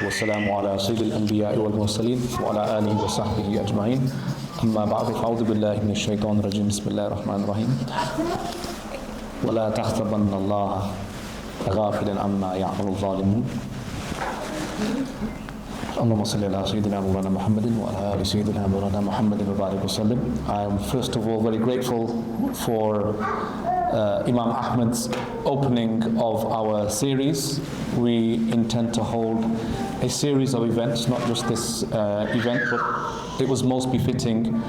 والسلام على سيد الأنبياء والمرسلين وعلى آله وصحبه أجمعين أما بعد فأعوذ بالله من الشيطان الرجيم بسم الله الرحمن الرحيم ولا تحسبن الله غافلا عما يعمل الظالمون اللهم صل على سيدنا مولانا محمد وعلى آل سيدنا مولانا محمد وبارك وسلم. I am first of all very grateful for Imam Ahmad's opening of our series. We intend to hold a series of events, not just this event, but it was most befitting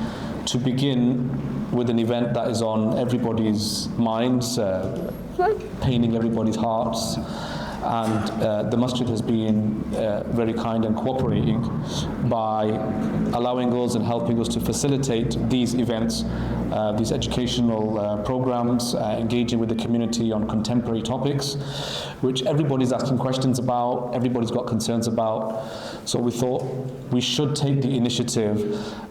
to begin with an event that is on everybody's minds, paining everybody's hearts. And the masjid has been very kind and cooperating by allowing us and helping us to facilitate these events, these educational programs, engaging with the community on contemporary topics, which everybody's asking questions about, everybody's got concerns about. So we thought we should take the initiative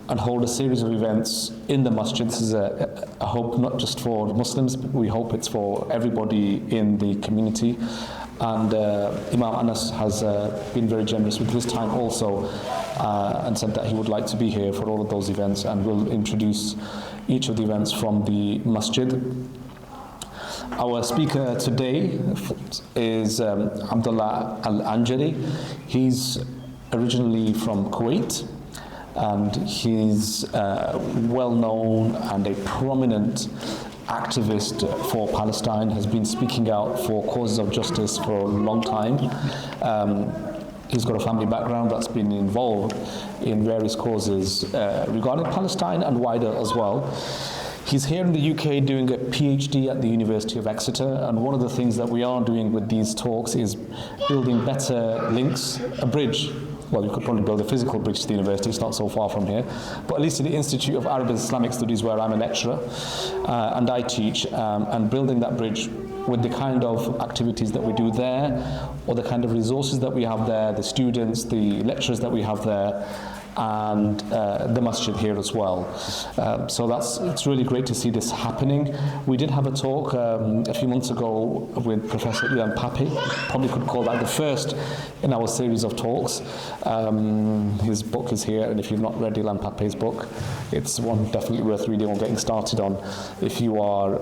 and hold a series of events in the masjid. This is a hope not just for Muslims, but we hope it's for everybody in the community. And Imam Anas has been very generous with his time also and said that he would like to be here for all of those events, and will introduce each of the events from the masjid. Our speaker today is Abdullah Al Anjar. He's originally from Kuwait, and he's well known and a prominent activist for Palestine, has been speaking out for causes of justice for a long time. He's got a family background that's been involved in various causes regarding Palestine and wider as well. He's here in the UK doing a PhD at the University of Exeter, and one of the things that we are doing with these talks is building better links, a bridge. Well, you could probably build a physical bridge to the university, it's not so far from here, but at least to the Institute of Arab and Islamic Studies, where I'm a lecturer and I teach, and building that bridge with the kind of activities that we do there, or the kind of resources that we have there, the students, the lecturers that we have there, and the masjid here as well. So it's really great to see this happening. We did have a talk a few months ago with Professor Ilan Pappé. Probably could call that the first in our series of talks. His book is here, and if you've not read Ilan Pappé's book, it's one definitely worth reading or getting started on if you are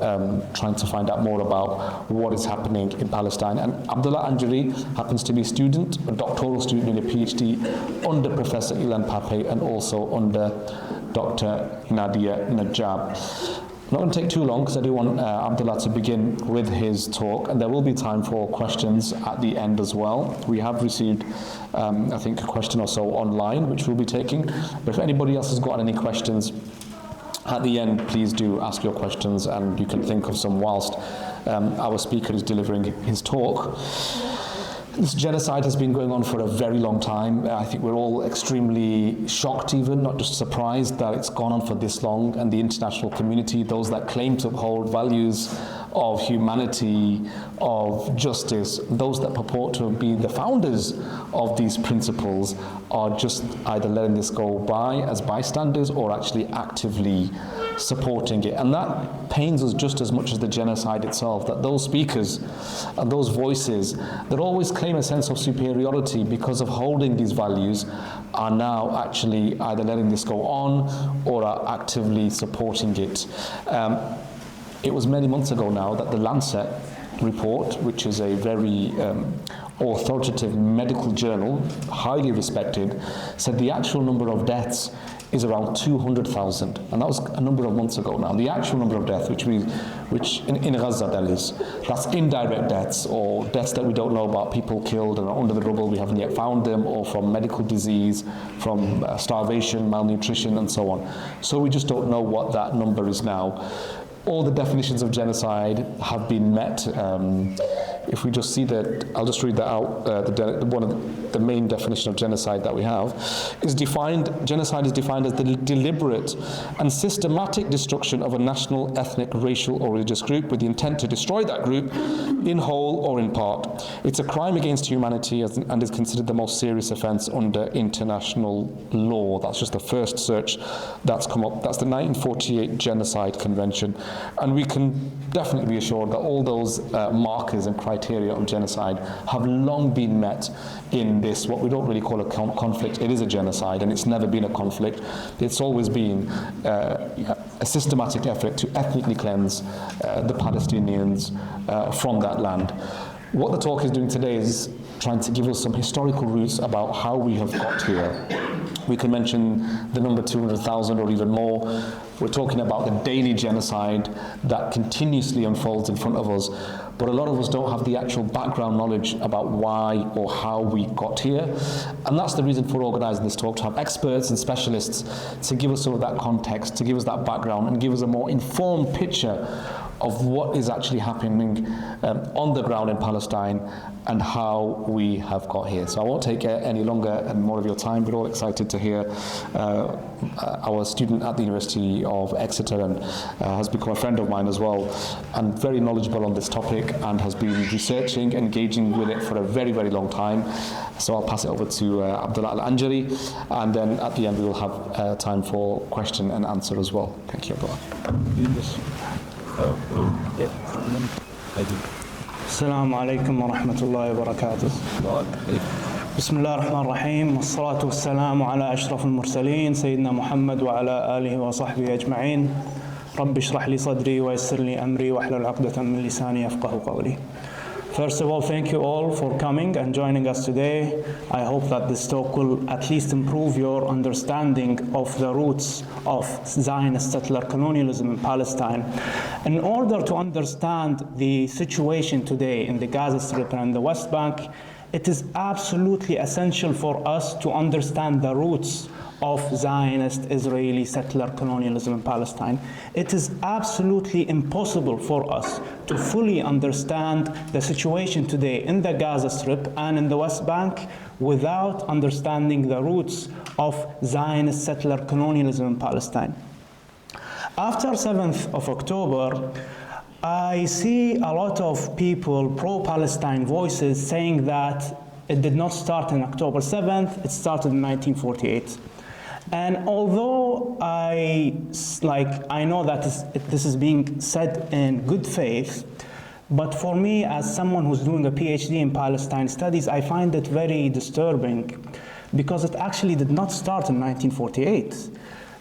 trying to find out more about what is happening in Palestine. And Abdullah Al Anjar happens to be a student, a doctoral student in a PhD under Professor Ilan Pappé, and also under Dr. Nadia Najjab. I'm not going to take too long because I do want Abdullah to begin with his talk, and there will be time for questions at the end as well. We have received, I think, a question or so online, which we'll be taking. But if anybody else has got any questions at the end, please do ask your questions, and you can think of some whilst our speaker is delivering his talk. This genocide has been going on for a very long time. I think we're all extremely shocked even, not just surprised that it's gone on for this long, and the international community, those that claim to uphold values of humanity, of justice, those that purport to be the founders of these principles, are just either letting this go by as bystanders or actually actively supporting it. And that pains us just as much as the genocide itself, that those speakers and those voices that always claim a sense of superiority because of holding these values are now actually either letting this go on or are actively supporting it. It was many months ago now that the Lancet report, which is a very authoritative medical journal, highly respected, said the actual number of deaths is around 200,000, and that was a number of months ago now. The actual number of deaths, which in Gaza, that is, that's indirect deaths, or deaths that we don't know about, people killed and are under the rubble, we haven't yet found them, or from medical disease, from starvation, malnutrition, and so on. So we just don't know what that number is now. All the definitions of genocide have been met. If we just see that, I'll just read that out. One of the main definition of genocide that we have is genocide is defined as the deliberate and systematic destruction of a national, ethnic, racial, or religious group with the intent to destroy that group in whole or in part. It's a crime against humanity and is considered the most serious offence under international law. That's just the first search that's come up. That's the 1948 Genocide Convention. And we can definitely be assured that all those markers and criteria of genocide have long been met in this, what we don't really call a conflict. It is a genocide, and it's never been a conflict. It's always been a systematic effort to ethnically cleanse the Palestinians from that land. What the talk is doing today is trying to give us some historical roots about how we have got here. We can mention the number 200,000 or even more. We're talking about the daily genocide that continuously unfolds in front of us, but a lot of us don't have the actual background knowledge about why or how we got here. And that's the reason for organising this talk, to have experts and specialists to give us some of that context, to give us that background, and give us a more informed picture of what is actually happening on the ground in Palestine and how we have got here. So I won't take any longer and more of your time. We're all excited to hear our student at the University of Exeter, and has become a friend of mine as well, and very knowledgeable on this topic, and has been researching, engaging with it for a very, very long time. So I'll pass it over to Abdullah Al Anjar, and then at the end we will have time for question and answer as well. Thank you, Abdullah. السلام عليكم ورحمة الله وبركاته. بسم الله الرحمن الرحيم، والصلاة والسلام على أشرف المرسلين سيدنا محمد وعلى آله وصحبه أجمعين. رب اشرح لي صدري ويسر لي أمري واحلل عقدة من لساني يفقهوا قولي. First of all, thank you all for coming and joining us today. I hope that this talk will at least improve your understanding of the roots of Zionist settler colonialism in Palestine. In order to understand the situation today in the Gaza Strip and the West Bank, it is absolutely essential for us to understand the roots of Zionist Israeli settler colonialism in Palestine. It is absolutely impossible for us to fully understand the situation today in the Gaza Strip and in the West Bank without understanding the roots of Zionist settler colonialism in Palestine. After 7th of October, I see a lot of people, pro-Palestine voices, saying that it did not start on October 7th, it started in 1948. And although I know that this is being said in good faith, but for me, as someone who's doing a PhD in Palestine studies, I find it very disturbing, because it actually did not start in 1948.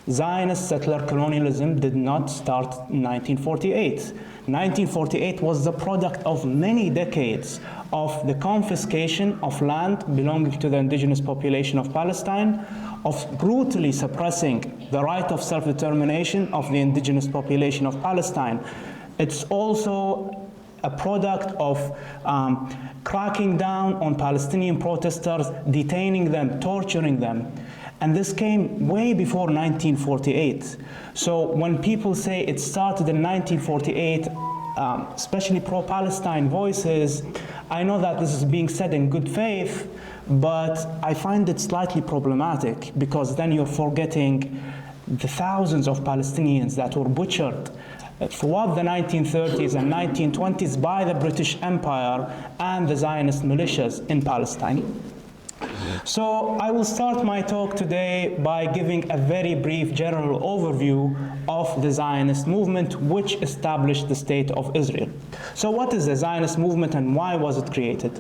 Zionist settler colonialism did not start in 1948. 1948 was the product of many decades of the confiscation of land belonging to the indigenous population of Palestine, of brutally suppressing the right of self-determination of the indigenous population of Palestine. It's also a product of cracking down on Palestinian protesters, detaining them, torturing them. And this came way before 1948. So when people say it started in 1948, especially pro-Palestine voices, I know that this is being said in good faith, but I find it slightly problematic, because then you're forgetting the thousands of Palestinians that were butchered throughout the 1930s and 1920s by the British Empire and the Zionist militias in Palestine. So I will start my talk today by giving a very brief general overview of the Zionist movement, which established the State of Israel. So what is the Zionist movement and why was it created?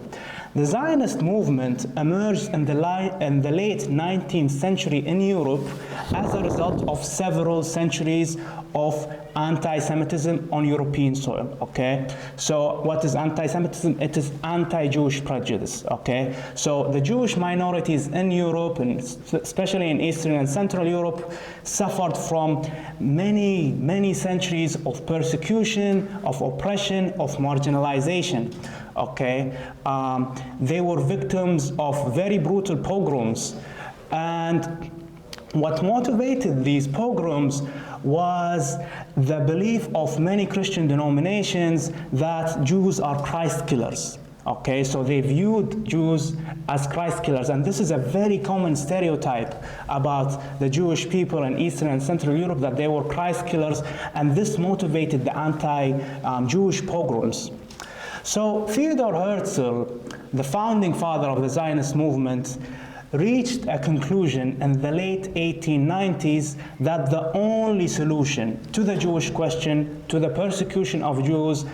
The Zionist movement emerged in the late 19th century in Europe as a result of several centuries of anti-Semitism on European soil, okay? So what is anti-Semitism? It is anti-Jewish prejudice, okay? So the Jewish minorities in Europe, and especially in Eastern and Central Europe, suffered from many, many centuries of persecution, of oppression, of marginalization, okay? They were victims of very brutal pogroms, and what motivated these pogroms was the belief of many Christian denominations that Jews are Christ killers. Okay, so they viewed Jews as Christ killers, and this is a very common stereotype about the Jewish people in Eastern and Central Europe, that they were Christ killers, and this motivated the anti-Jewish pogroms. So Theodor Herzl, the founding father of the Zionist movement, reached a conclusion in the late 1890s that the only solution to the Jewish question, to the persecution of Jews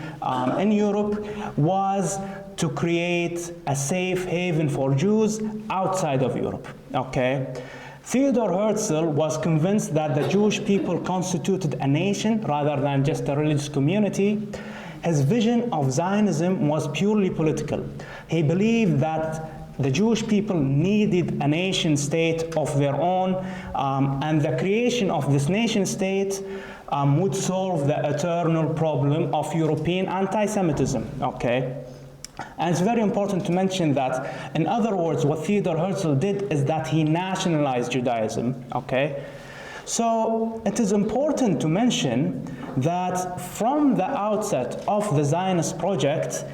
in Europe, was to create a safe haven for Jews outside of Europe. Okay? Theodor Herzl was convinced that the Jewish people constituted a nation rather than just a religious community. His vision of Zionism was purely political. He believed that the Jewish people needed a nation state of their own, and the creation of this nation state would solve the eternal problem of European anti-Semitism. Okay? And it's very important to mention that, in other words, what Theodor Herzl did is that he nationalized Judaism. Okay? So it is important to mention that from the outset of the Zionist project,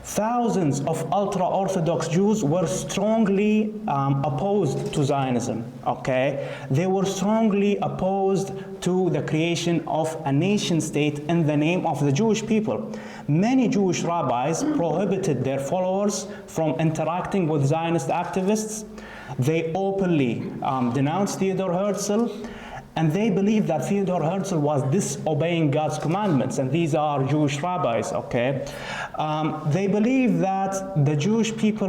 thousands of ultra-Orthodox Jews were strongly opposed to Zionism, okay? They were strongly opposed to the creation of a nation state in the name of the Jewish people. Many Jewish rabbis prohibited their followers from interacting with Zionist activists. They openly denounced Theodor Herzl, and they believed that Theodor Herzl was disobeying God's commandments, and these are Jewish rabbis, okay? They believe that the Jewish people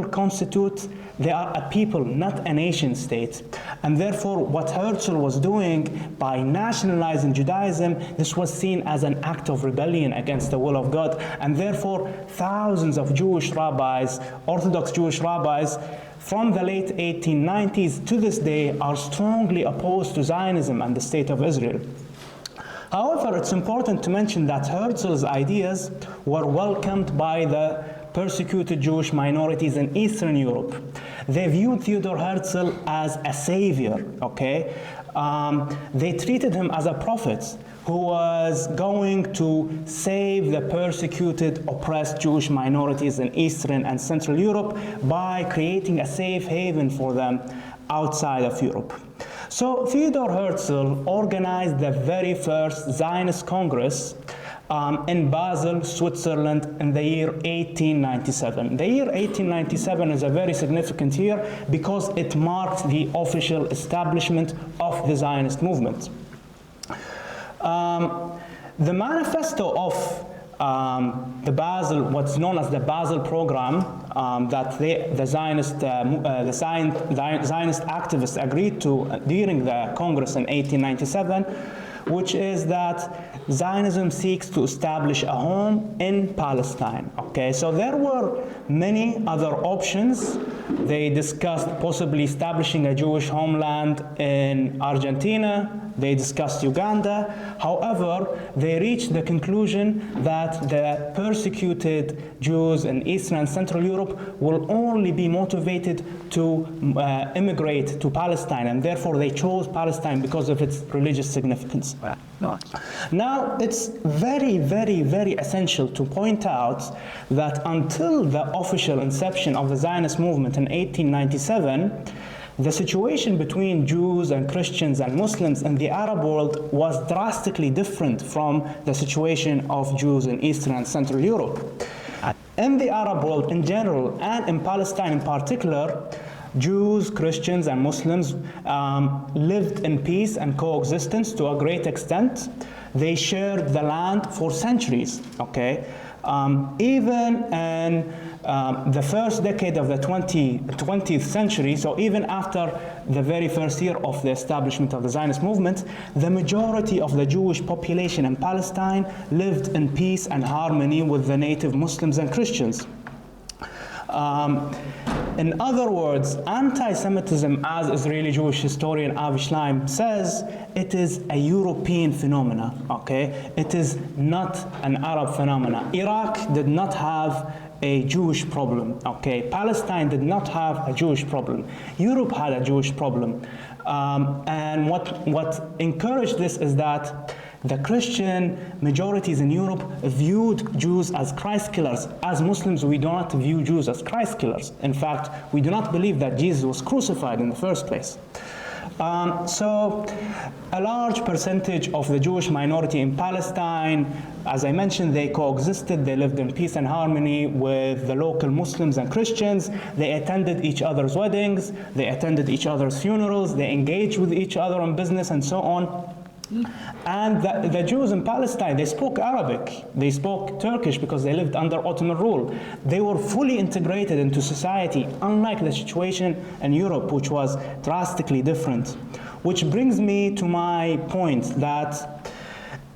they are a people, not a nation state. And therefore, what Herzl was doing by nationalizing Judaism, this was seen as an act of rebellion against the will of God. And therefore, thousands of Jewish rabbis, Orthodox Jewish rabbis, from the late 1890s to this day are strongly opposed to Zionism and the State of Israel. However, it's important to mention that Herzl's ideas were welcomed by the persecuted Jewish minorities in Eastern Europe. They viewed Theodor Herzl as a savior, okay? They treated him as a prophet who was going to save the persecuted, oppressed Jewish minorities in Eastern and Central Europe by creating a safe haven for them outside of Europe. So Theodor Herzl organized the very first Zionist Congress in Basel, Switzerland in the year 1897. The year 1897 is a very significant year because it marked the official establishment of the Zionist movement. The manifesto of the Basel, what's known as the Basel program, that the Zionist activists agreed to during the Congress in 1897, which is that Zionism seeks to establish a home in Palestine. Okay, so there were many other options. They discussed possibly establishing a Jewish homeland in Argentina. They discussed Uganda. However, they reached the conclusion that the persecuted Jews in Eastern and Central Europe will only be motivated to immigrate to Palestine, and therefore they chose Palestine because of its religious significance. Now, it's very, very, very essential to point out that until the official inception of the Zionist movement in 1897, the situation between Jews and Christians and Muslims in the Arab world was drastically different from the situation of Jews in Eastern and Central Europe. In the Arab world in general, and in Palestine in particular, Jews, Christians, and Muslims lived in peace and coexistence to a great extent. They shared the land for centuries, okay? Even in the first decade of the 20th century, so even after the very first year of the establishment of the Zionist movement, the majority of the Jewish population in Palestine lived in peace and harmony with the native Muslims and Christians. In other words, anti-Semitism, as Israeli Jewish historian Avi Schleim says, it is a European phenomena, okay? It is not an Arab phenomena. Iraq did not have a Jewish problem, okay? Palestine did not have a Jewish problem. Europe had a Jewish problem. And what encouraged this is that the Christian majorities in Europe viewed Jews as Christ killers. As Muslims, we do not view Jews as Christ killers. In fact, we do not believe that Jesus was crucified in the first place. So a large percentage of the Jewish minority in Palestine, as I mentioned, they coexisted, they lived in peace and harmony with the local Muslims and Christians, they attended each other's weddings, they attended each other's funerals, they engaged with each other on business and so on. And the Jews in Palestine, they spoke Arabic, they spoke Turkish because they lived under Ottoman rule. They were fully integrated into society, unlike the situation in Europe, which was drastically different. Which brings me to my point that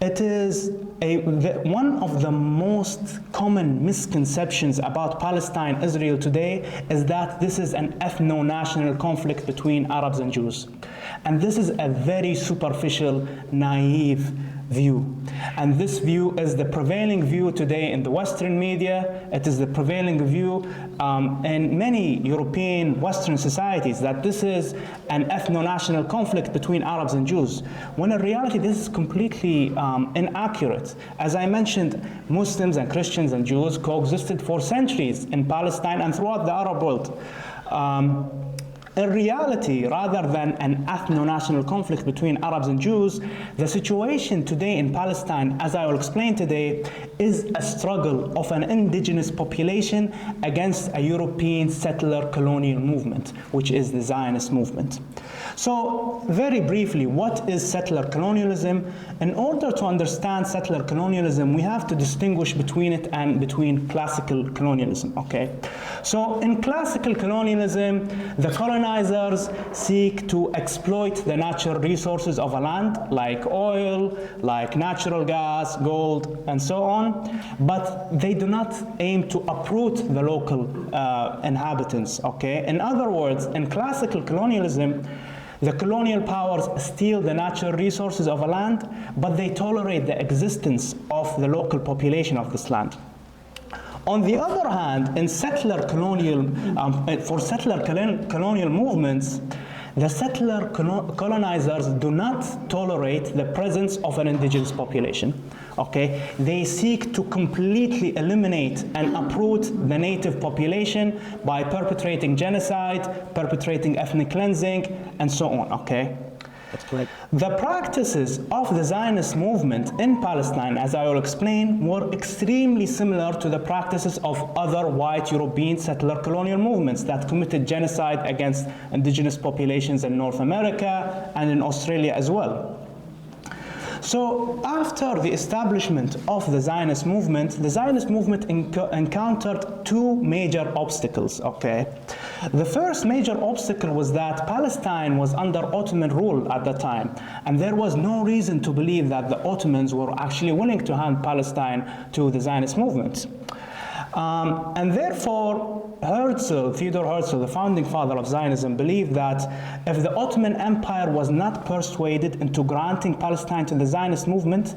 it is one of the most common misconceptions about Palestine, Israel today, is that this is an ethno-national conflict between Arabs and Jews. And this is a very superficial, naive view. And this view is the prevailing view today in the Western media. It is the prevailing view in many European Western societies, that this is an ethno-national conflict between Arabs and Jews, when in reality this is completely inaccurate. As I mentioned, Muslims and Christians and Jews coexisted for centuries in Palestine and throughout the Arab world. In reality, rather than an ethno-national conflict between Arabs and Jews, the situation today in Palestine, as I will explain today, is a struggle of an indigenous population against a European settler colonial movement, which is the Zionist movement. So, very briefly, what is settler colonialism? In order to understand settler colonialism, we have to distinguish between it and between classical colonialism, okay? So, in classical colonialism, the colonizers seek to exploit the natural resources of a land, like oil, like natural gas, gold, and so on, but they do not aim to uproot the local inhabitants, okay? In other words, in classical colonialism, the colonial powers steal the natural resources of a land, but they tolerate the existence of the local population of this land. On the other hand, in settler colonial, for settler colonial movements, the settler colonizers do not tolerate the presence of an indigenous population. Okay, they seek to completely eliminate and uproot the native population by perpetrating genocide, perpetrating ethnic cleansing, and so on. Okay. That's correct. The practices of the Zionist movement in Palestine, as I will explain, were extremely similar to the practices of other white European settler colonial movements that committed genocide against indigenous populations in North America and in Australia as well. So after the establishment of the Zionist movement encountered two major obstacles, okay? The first major obstacle was that Palestine was under Ottoman rule at the time, and there was no reason to believe that the Ottomans were actually willing to hand Palestine to the Zionist movement. And therefore, Theodor Herzl, the founding father of Zionism, believed that if the Ottoman Empire was not persuaded into granting Palestine to the Zionist movement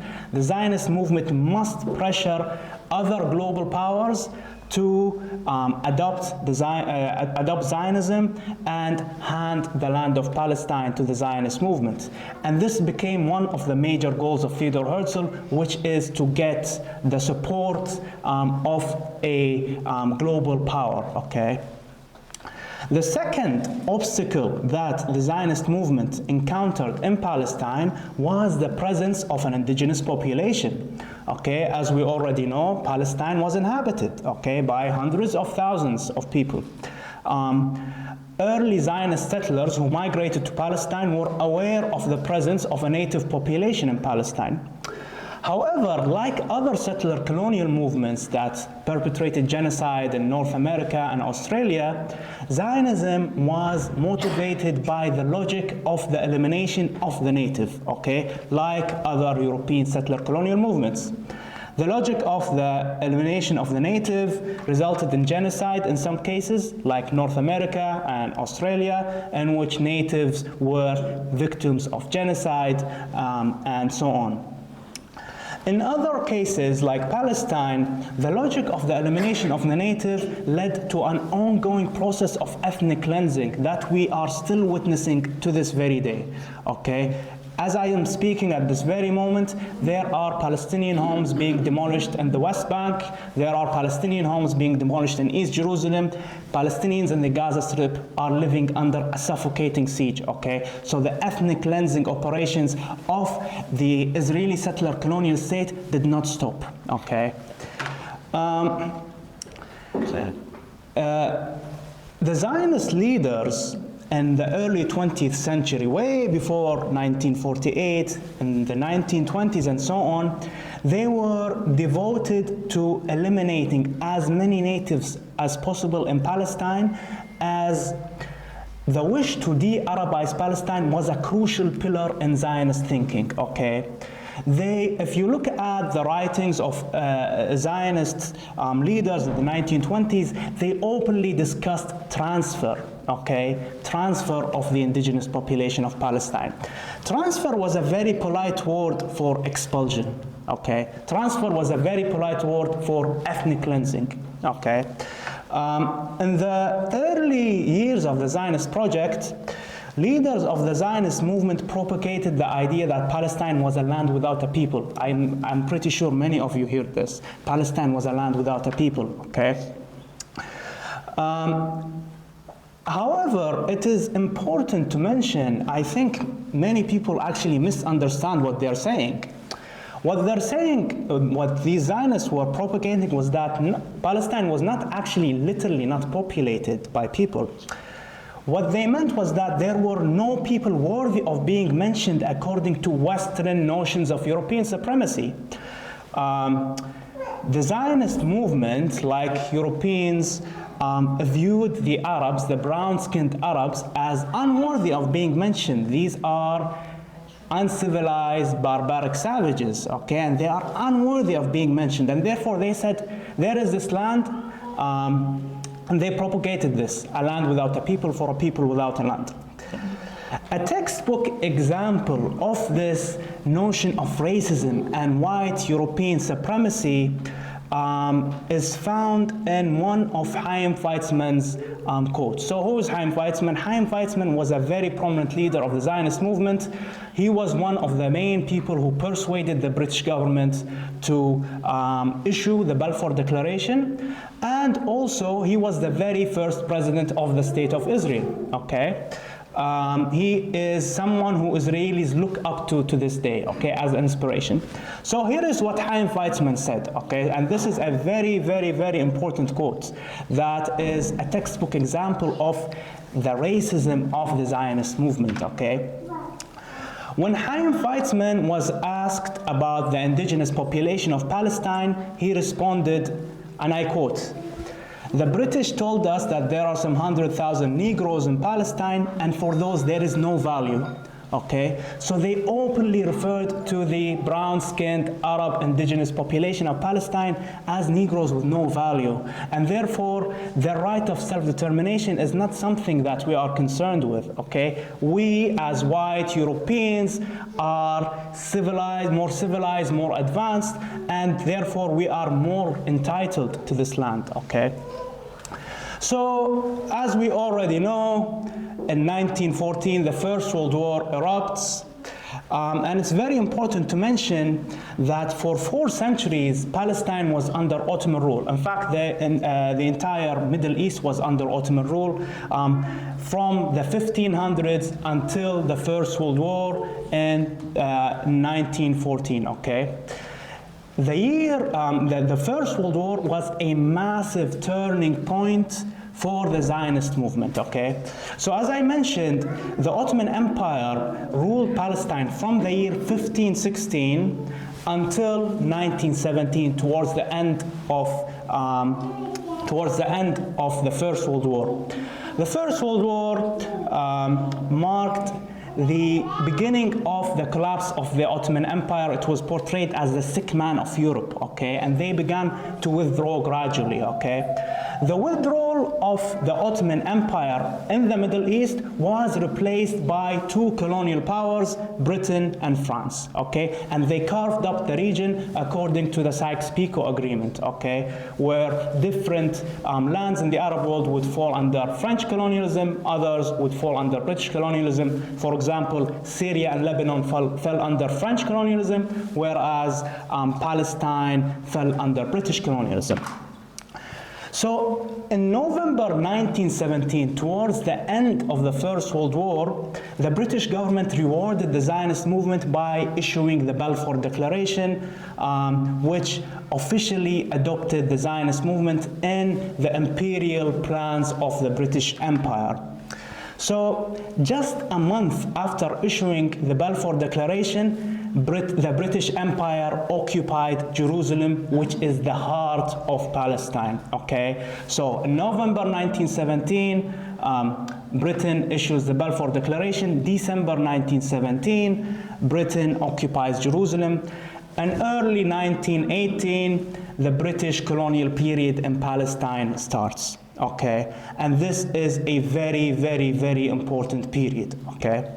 must pressure other global powers to adopt Zionism and hand the land of Palestine to the Zionist movement. And this became one of the major goals of Theodor Herzl, which is to get the support of a global power, okay? The second obstacle that the Zionist movement encountered in Palestine was the presence of an indigenous population. Okay, as we already know, Palestine was inhabited, okay, by hundreds of thousands of people. Early Zionist settlers who migrated to Palestine were aware of the presence of a native population in Palestine. However, like other settler colonial movements that perpetrated genocide in North America and Australia, Zionism was motivated by the logic of the elimination of the native, okay, like other European settler colonial movements. The logic of the elimination of the native resulted in genocide in some cases, like North America and Australia, in which natives were victims of genocide and so on. In other cases, like Palestine, the logic of the elimination of the native led to an ongoing process of ethnic cleansing that we are still witnessing to this very day, okay? as I am speaking at this very moment, there are Palestinian homes being demolished in the West Bank. There are Palestinian homes being demolished in East Jerusalem. Palestinians in the Gaza Strip are living under a suffocating siege, okay? So the ethnic cleansing operations of the Israeli settler colonial state did not stop, okay? The Zionist leaders in the early 20th century, way before 1948, in the 1920s and so on, they were devoted to eliminating as many natives as possible in Palestine, as the wish to de-Arabize Palestine was a crucial pillar in Zionist thinking, okay? If you look at the writings of Zionist leaders in the 1920s, they openly discussed transfer, okay? Transfer of the indigenous population of Palestine. Transfer was a very polite word for expulsion, okay? Transfer was a very polite word for ethnic cleansing, okay? In the early years of the Zionist project, leaders of the Zionist movement propagated the idea that Palestine was a land without a people. I'm pretty sure many of you heard this. Palestine was a land without a people, okay? However, it is important to mention, I think many people actually misunderstand what they're saying. What they're saying, what these Zionists were propagating was that Palestine was not actually literally not populated by people. What they meant was that there were no people worthy of being mentioned according to Western notions of European supremacy. The Zionist movement, like Europeans, viewed the Arabs, the brown-skinned Arabs, as unworthy of being mentioned. These are uncivilized, barbaric savages, okay, and they are unworthy of being mentioned. And therefore they said, there is this land, and they propagated this, a land without a people for a people without a land. A textbook example of this notion of racism and white European supremacy is found in one of Chaim Weizmann's quotes. So who is Chaim Weizmann? Chaim Weizmann was a very prominent leader of the Zionist movement. He was one of the main people who persuaded the British government to issue the Balfour Declaration, and also he was the very first president of the State of Israel, okay? He is someone who Israelis look up to this day, okay, as an inspiration. So here is what Chaim Weizmann said, okay, and this is a very, very, very important quote that is a textbook example of the racism of the Zionist movement, okay? When Chaim Weizmann was asked about the indigenous population of Palestine, he responded, and I quote, "The British told us that there are some 100,000 Negroes in Palestine, and for those there is no value." Okay, so they openly referred to the brown-skinned Arab indigenous population of Palestine as Negroes with no value, and therefore their right of self-determination is not something that we are concerned with. Okay, we as white Europeans are civilized, more advanced, and therefore we are more entitled to this land. Okay. So, as we already know, in 1914, the First World War erupts, and it's very important to mention that for 4 centuries, Palestine was under Ottoman rule. In fact, the entire Middle East was under Ottoman rule from the 1500s until the First World War in 1914, okay? The First World War was a massive turning point for the Zionist movement, okay? So as I mentioned, the Ottoman Empire ruled Palestine from the year 1516 until 1917, towards the end of the First World War. The First World War marked the beginning of the collapse of the Ottoman Empire. It was portrayed as the sick man of Europe, okay? And they began to withdraw gradually, okay? The withdrawal of the Ottoman Empire in the Middle East was replaced by two colonial powers, Britain and France, okay? And they carved up the region according to the Sykes-Picot Agreement, okay? Where different lands in the Arab world would fall under French colonialism, others would fall under British colonialism. For example, Syria and Lebanon fell under French colonialism, whereas Palestine fell under British colonialism. So in November 1917, towards the end of the First World War, the British government rewarded the Zionist movement by issuing the Balfour Declaration, which officially adopted the Zionist movement in the imperial plans of the British Empire. So just a month after issuing the Balfour Declaration, the British Empire occupied Jerusalem, which is the heart of Palestine, okay? So in November 1917, Britain issues the Balfour Declaration. December 1917, Britain occupies Jerusalem. And early 1918, the British colonial period in Palestine starts, okay? And this is a very, very, very important period, okay?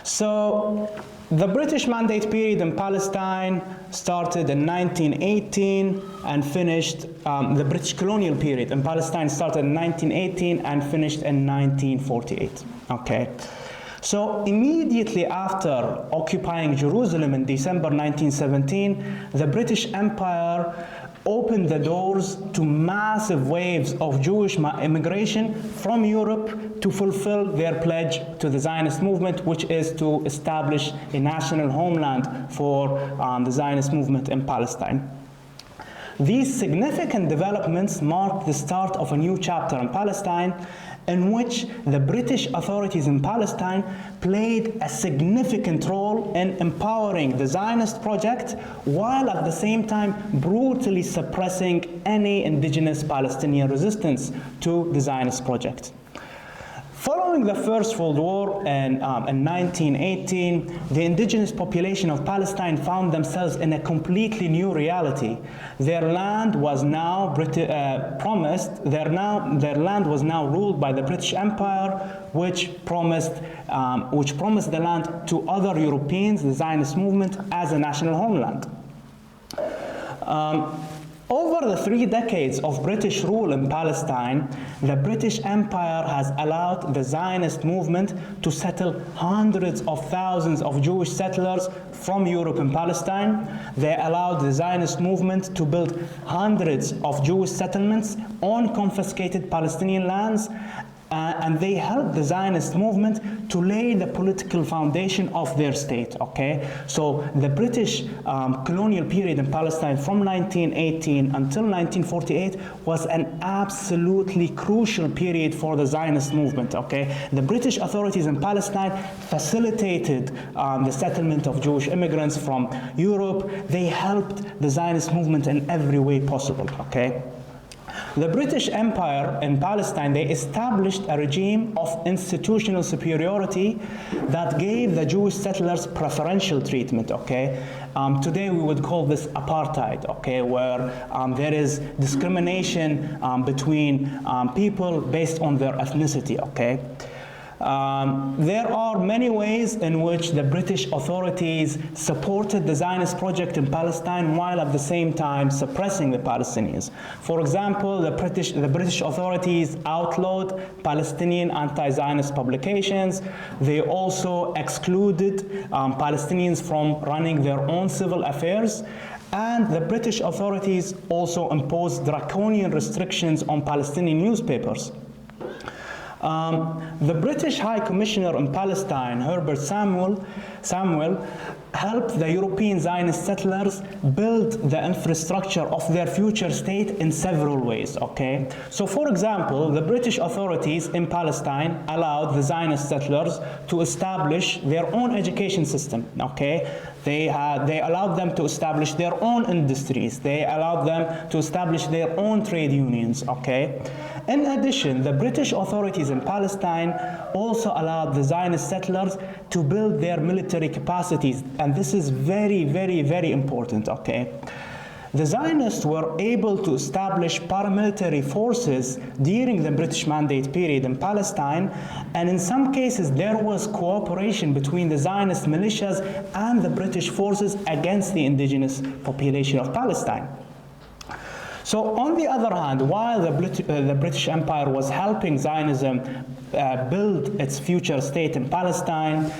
So the British Mandate period in Palestine started in 1918 and finished, the British colonial period in Palestine started in 1918 and finished in 1948, okay? So immediately after occupying Jerusalem in December 1917, the British Empire opened the doors to massive waves of Jewish immigration from Europe to fulfill their pledge to the Zionist movement, which is to establish a national homeland for the Zionist movement in Palestine. These significant developments marked the start of a new chapter in Palestine, in which the British authorities in Palestine played a significant role in empowering the Zionist project, while at the same time brutally suppressing any indigenous Palestinian resistance to the Zionist project. Following the First World War in 1918, the indigenous population of Palestine found themselves in a completely new reality. Their land was now promised. Their land was now ruled by the British Empire, which promised the land to other Europeans, the Zionist movement, as a national homeland. Over the 3 decades of British rule in Palestine, the British Empire has allowed the Zionist movement to settle hundreds of thousands of Jewish settlers from Europe and Palestine. They allowed the Zionist movement to build hundreds of Jewish settlements on confiscated Palestinian lands, and they helped the Zionist movement to lay the political foundation of their state, okay? So the British colonial period in Palestine from 1918 until 1948 was an absolutely crucial period for the Zionist movement, okay? The British authorities in Palestine facilitated the settlement of Jewish immigrants from Europe. They helped the Zionist movement in every way possible, okay? The British Empire in Palestine, they established a regime of institutional superiority that gave the Jewish settlers preferential treatment, okay? Today we would call this apartheid, okay, where there is discrimination between people based on their ethnicity, okay? There are many ways in which the British authorities supported the Zionist project in Palestine while at the same time suppressing the Palestinians. For example, the British authorities outlawed Palestinian anti-Zionist publications. They also excluded Palestinians from running their own civil affairs. And the British authorities also imposed draconian restrictions on Palestinian newspapers. The British High Commissioner in Palestine, Herbert Samuel, helped the European Zionist settlers build the infrastructure of their future state in several ways, okay? So for example, the British authorities in Palestine allowed the Zionist settlers to establish their own education system, okay? They allowed them to establish their own industries. They allowed them to establish their own trade unions, okay? In addition, the British authorities in Palestine also allowed the Zionist settlers to build their military capacities, and this is very, very, very important, okay? The Zionists were able to establish paramilitary forces during the British Mandate period in Palestine, and in some cases there was cooperation between the Zionist militias and the British forces against the indigenous population of Palestine. So on the other hand, while the British Empire was helping Zionism build its future state in Palestine,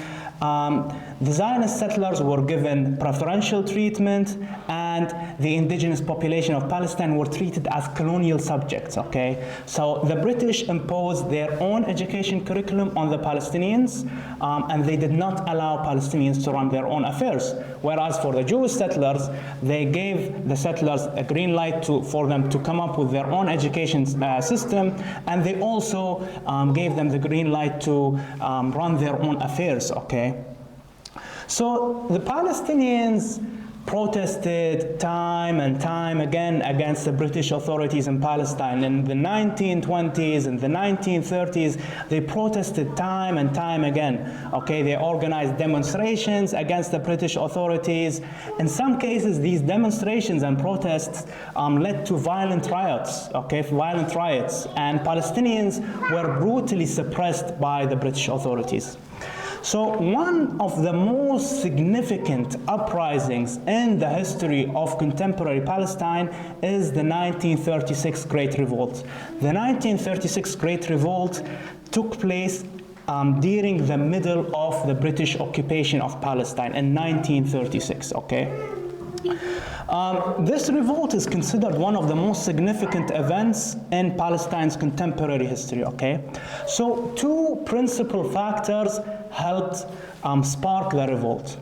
the Zionist settlers were given preferential treatment, and the indigenous population of Palestine were treated as colonial subjects, okay? So the British imposed their own education curriculum on the Palestinians, and they did not allow Palestinians to run their own affairs. Whereas for the Jewish settlers, they gave the settlers a green light for them to come up with their own education system, and they also gave them the green light to run their own affairs, okay? So the Palestinians protested time and time again against the British authorities in Palestine. In the 1920s and the 1930s, they protested time and time again. Okay, they organized demonstrations against the British authorities. In some cases, these demonstrations and protests led to violent riots, and Palestinians were brutally suppressed by the British authorities. So one of the most significant uprisings in the history of contemporary Palestine is the 1936 Great Revolt. The 1936 Great Revolt took place during the middle of the British occupation of Palestine in 1936, okay? This revolt is considered one of the most significant events in Palestine's contemporary history, okay? So two principal factors helped spark the revolt: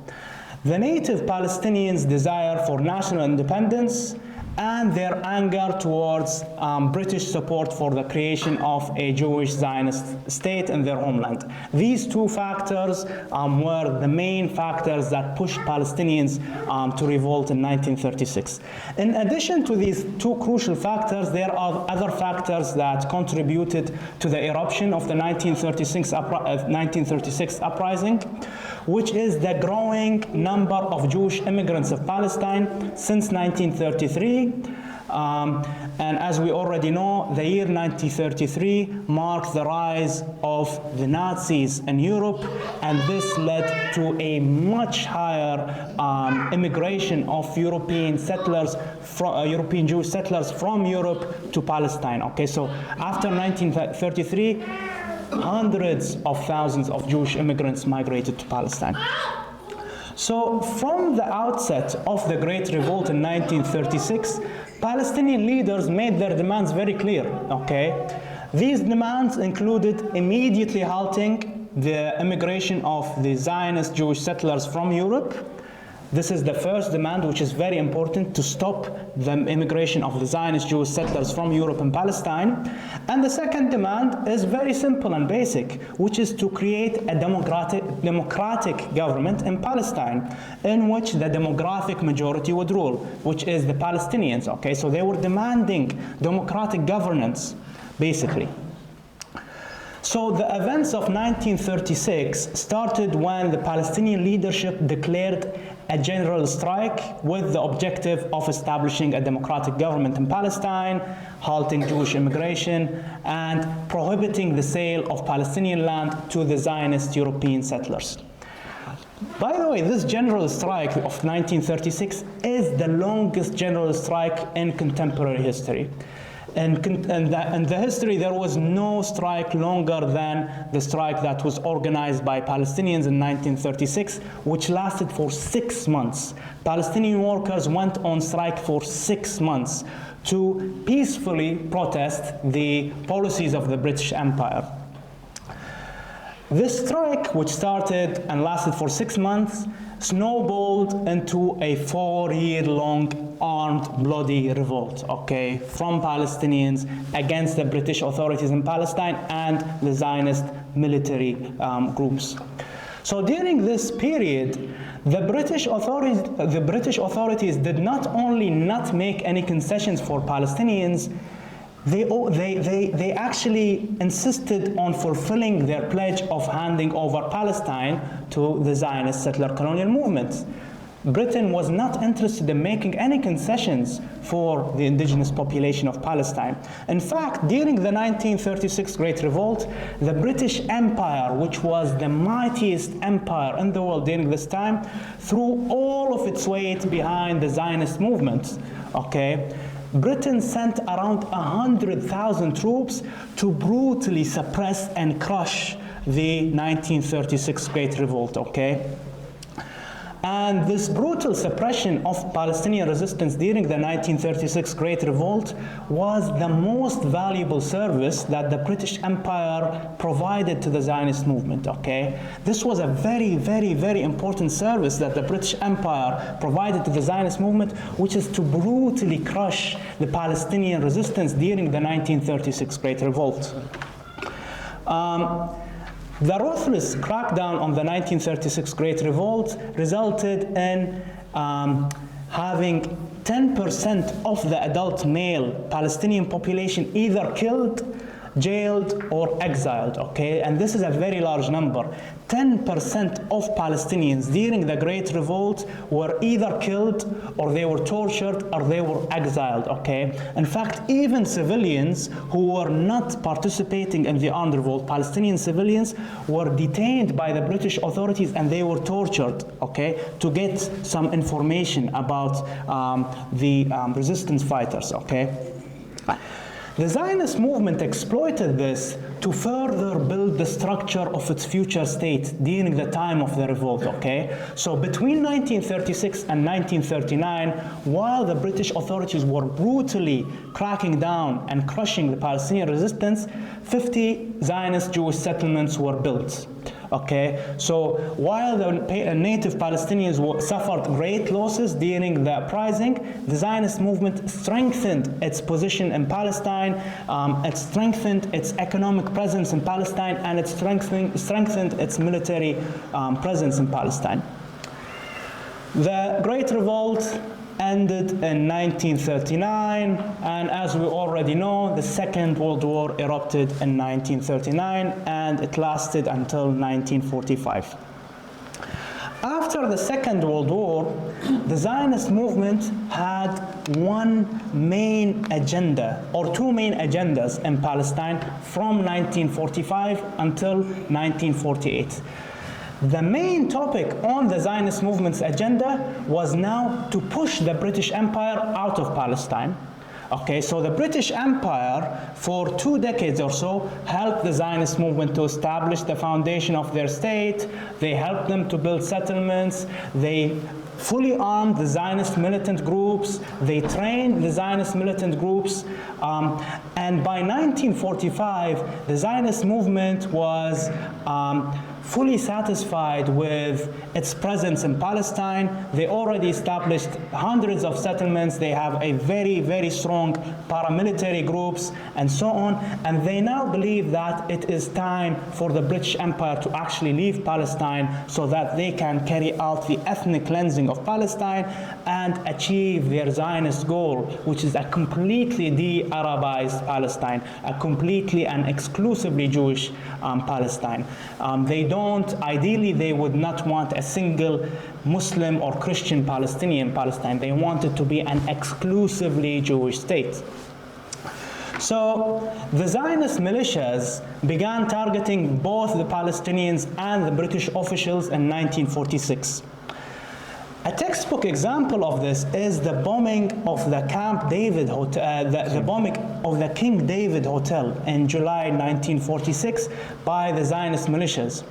the native Palestinians' desire for national independence and their anger towards British support for the creation of a Jewish Zionist state in their homeland. These two factors were the main factors that pushed Palestinians to revolt in 1936. In addition to these two crucial factors, there are other factors that contributed to the eruption of the 1936 uprising, which is the growing number of Jewish immigrants of Palestine since 1933. And as we already know, the year 1933 marked the rise of the Nazis in Europe, and this led to a much higher immigration of European settlers, European Jewish settlers from Europe to Palestine. Okay, so after 1933, hundreds of thousands of Jewish immigrants migrated to Palestine. So from the outset of the Great Revolt in 1936, Palestinian leaders made their demands very clear, okay? These demands included immediately halting the immigration of the Zionist Jewish settlers from Europe. This is the first demand, which is very important, to stop the immigration of the Zionist Jewish settlers from Europe and Palestine. And the second demand is very simple and basic, which is to create a democratic government in Palestine, in which the demographic majority would rule, which is the Palestinians, okay? So they were demanding democratic governance, basically. So the events of 1936 started when the Palestinian leadership declared a general strike with the objective of establishing a democratic government in Palestine, halting Jewish immigration, and prohibiting the sale of Palestinian land to the Zionist European settlers. By the way, this general strike of 1936 is the longest general strike in contemporary history. In the history, there was no strike longer than the strike that was organized by Palestinians in 1936, which lasted for 6 months. Palestinian workers went on strike for 6 months to peacefully protest the policies of the British Empire. This strike, which started and lasted for 6 months, snowballed into a 4-year-long armed, bloody revolt, okay, from Palestinians against the British authorities in Palestine and the Zionist military groups. So during this period, the British authorities did not only not make any concessions for Palestinians, they actually insisted on fulfilling their pledge of handing over Palestine to the Zionist settler colonial movement. Britain was not interested in making any concessions for the indigenous population of Palestine. In fact, during the 1936 Great Revolt, the British Empire, which was the mightiest empire in the world during this time, threw all of its weight behind the Zionist movement. Okay? Britain sent around 100,000 troops to brutally suppress and crush the 1936 Great Revolt. Okay? And this brutal suppression of Palestinian resistance during the 1936 Great Revolt was the most valuable service that the British Empire provided to the Zionist movement, okay? This was a very, very, very important service that the British Empire provided to the Zionist movement, which is to brutally crush the Palestinian resistance during the 1936 Great Revolt. The ruthless crackdown on the 1936 Great Revolt resulted in having 10% of the adult male Palestinian population either killed, jailed, or exiled, okay? And this is a very large number. 10% of Palestinians during the Great Revolt were either killed, or they were tortured, or they were exiled, okay? In fact, even civilians who were not participating in the armed revolt, Palestinian civilians, were detained by the British authorities and they were tortured, okay, to get some information about the resistance fighters, okay? The Zionist movement exploited this to further build the structure of its future state during the time of the revolt, okay? So between 1936 and 1939, while the British authorities were brutally cracking down and crushing the Palestinian resistance, 50 Zionist Jewish settlements were built. Okay, so while the native Palestinians suffered great losses during the uprising, the Zionist movement strengthened its position in Palestine, it strengthened its economic presence in Palestine, and it strengthened its military presence in Palestine. The Great Revolt ended in 1939, and as we already know, the Second World War erupted in 1939, and it lasted until 1945. After the Second World War, the Zionist movement had one main agenda, or two main agendas in Palestine from 1945 until 1948. The main topic on the Zionist movement's agenda was now to push the British Empire out of Palestine. Okay, so the British Empire, for 2 decades or so, helped the Zionist movement to establish the foundation of their state. They helped them to build settlements. They fully armed the Zionist militant groups. They trained the Zionist militant groups. And by 1945, the Zionist movement was fully satisfied with its presence in Palestine. They already established hundreds of settlements. They have a very, very strong paramilitary groups and so on. And they now believe that it is time for the British Empire to actually leave Palestine so that they can carry out the ethnic cleansing of Palestine and achieve their Zionist goal, which is a completely de-Arabized Palestine, a completely and exclusively Jewish Palestine. Ideally, they would not want a single Muslim or Christian Palestinian Palestine. They want it to be an exclusively Jewish state. So the Zionist militias began targeting both the Palestinians and the British officials in 1946. A textbook example of this is the bombing of the Camp David Hotel, the bombing of the King David Hotel in July 1946 by the Zionist militias.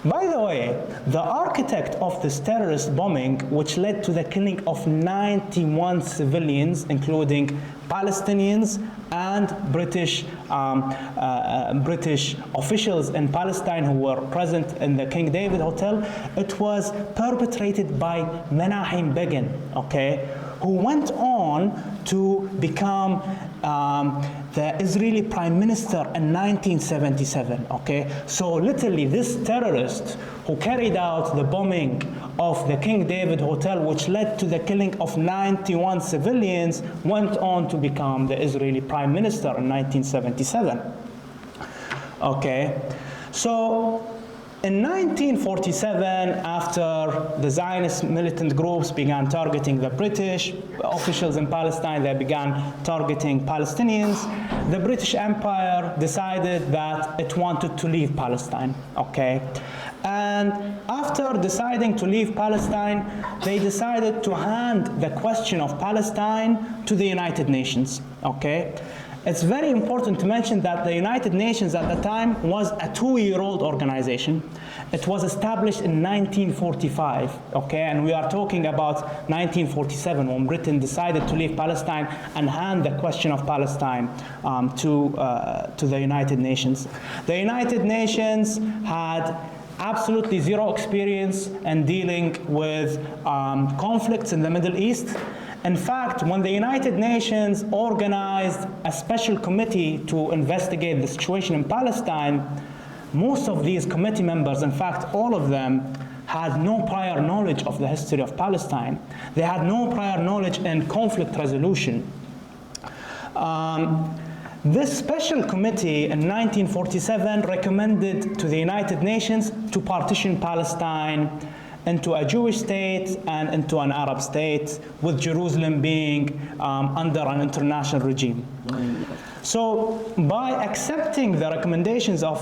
By the way, the architect of this terrorist bombing, which led to the killing of 91 civilians, including Palestinians and British officials in Palestine who were present in the King David Hotel, it was perpetrated by Menachem Begin, okay, who went on to become the Israeli Prime Minister in 1977, okay? So literally this terrorist who carried out the bombing of the King David Hotel, which led to the killing of 91 civilians, went on to become the Israeli Prime Minister in 1977. Okay, so In 1947, after the Zionist militant groups began targeting the British officials in Palestine, they began targeting Palestinians, the British Empire decided that it wanted to leave Palestine, okay? And after deciding to leave Palestine, they decided to hand the question of Palestine to the United Nations, okay? It's very important to mention that the United Nations at the time was a 2-year-old organization. It was established in 1945, okay? And we are talking about 1947 when Britain decided to leave Palestine and hand the question of Palestine to the United Nations. The United Nations had absolutely zero experience in dealing with conflicts in the Middle East. In fact, when the United Nations organized a special committee to investigate the situation in Palestine, most of these committee members, in fact, all of them, had no prior knowledge of the history of Palestine. They had no prior knowledge in conflict resolution. This special committee in 1947 recommended to the United Nations to partition Palestine into a Jewish state and into an Arab state, with Jerusalem being under an international regime. So by accepting the recommendations of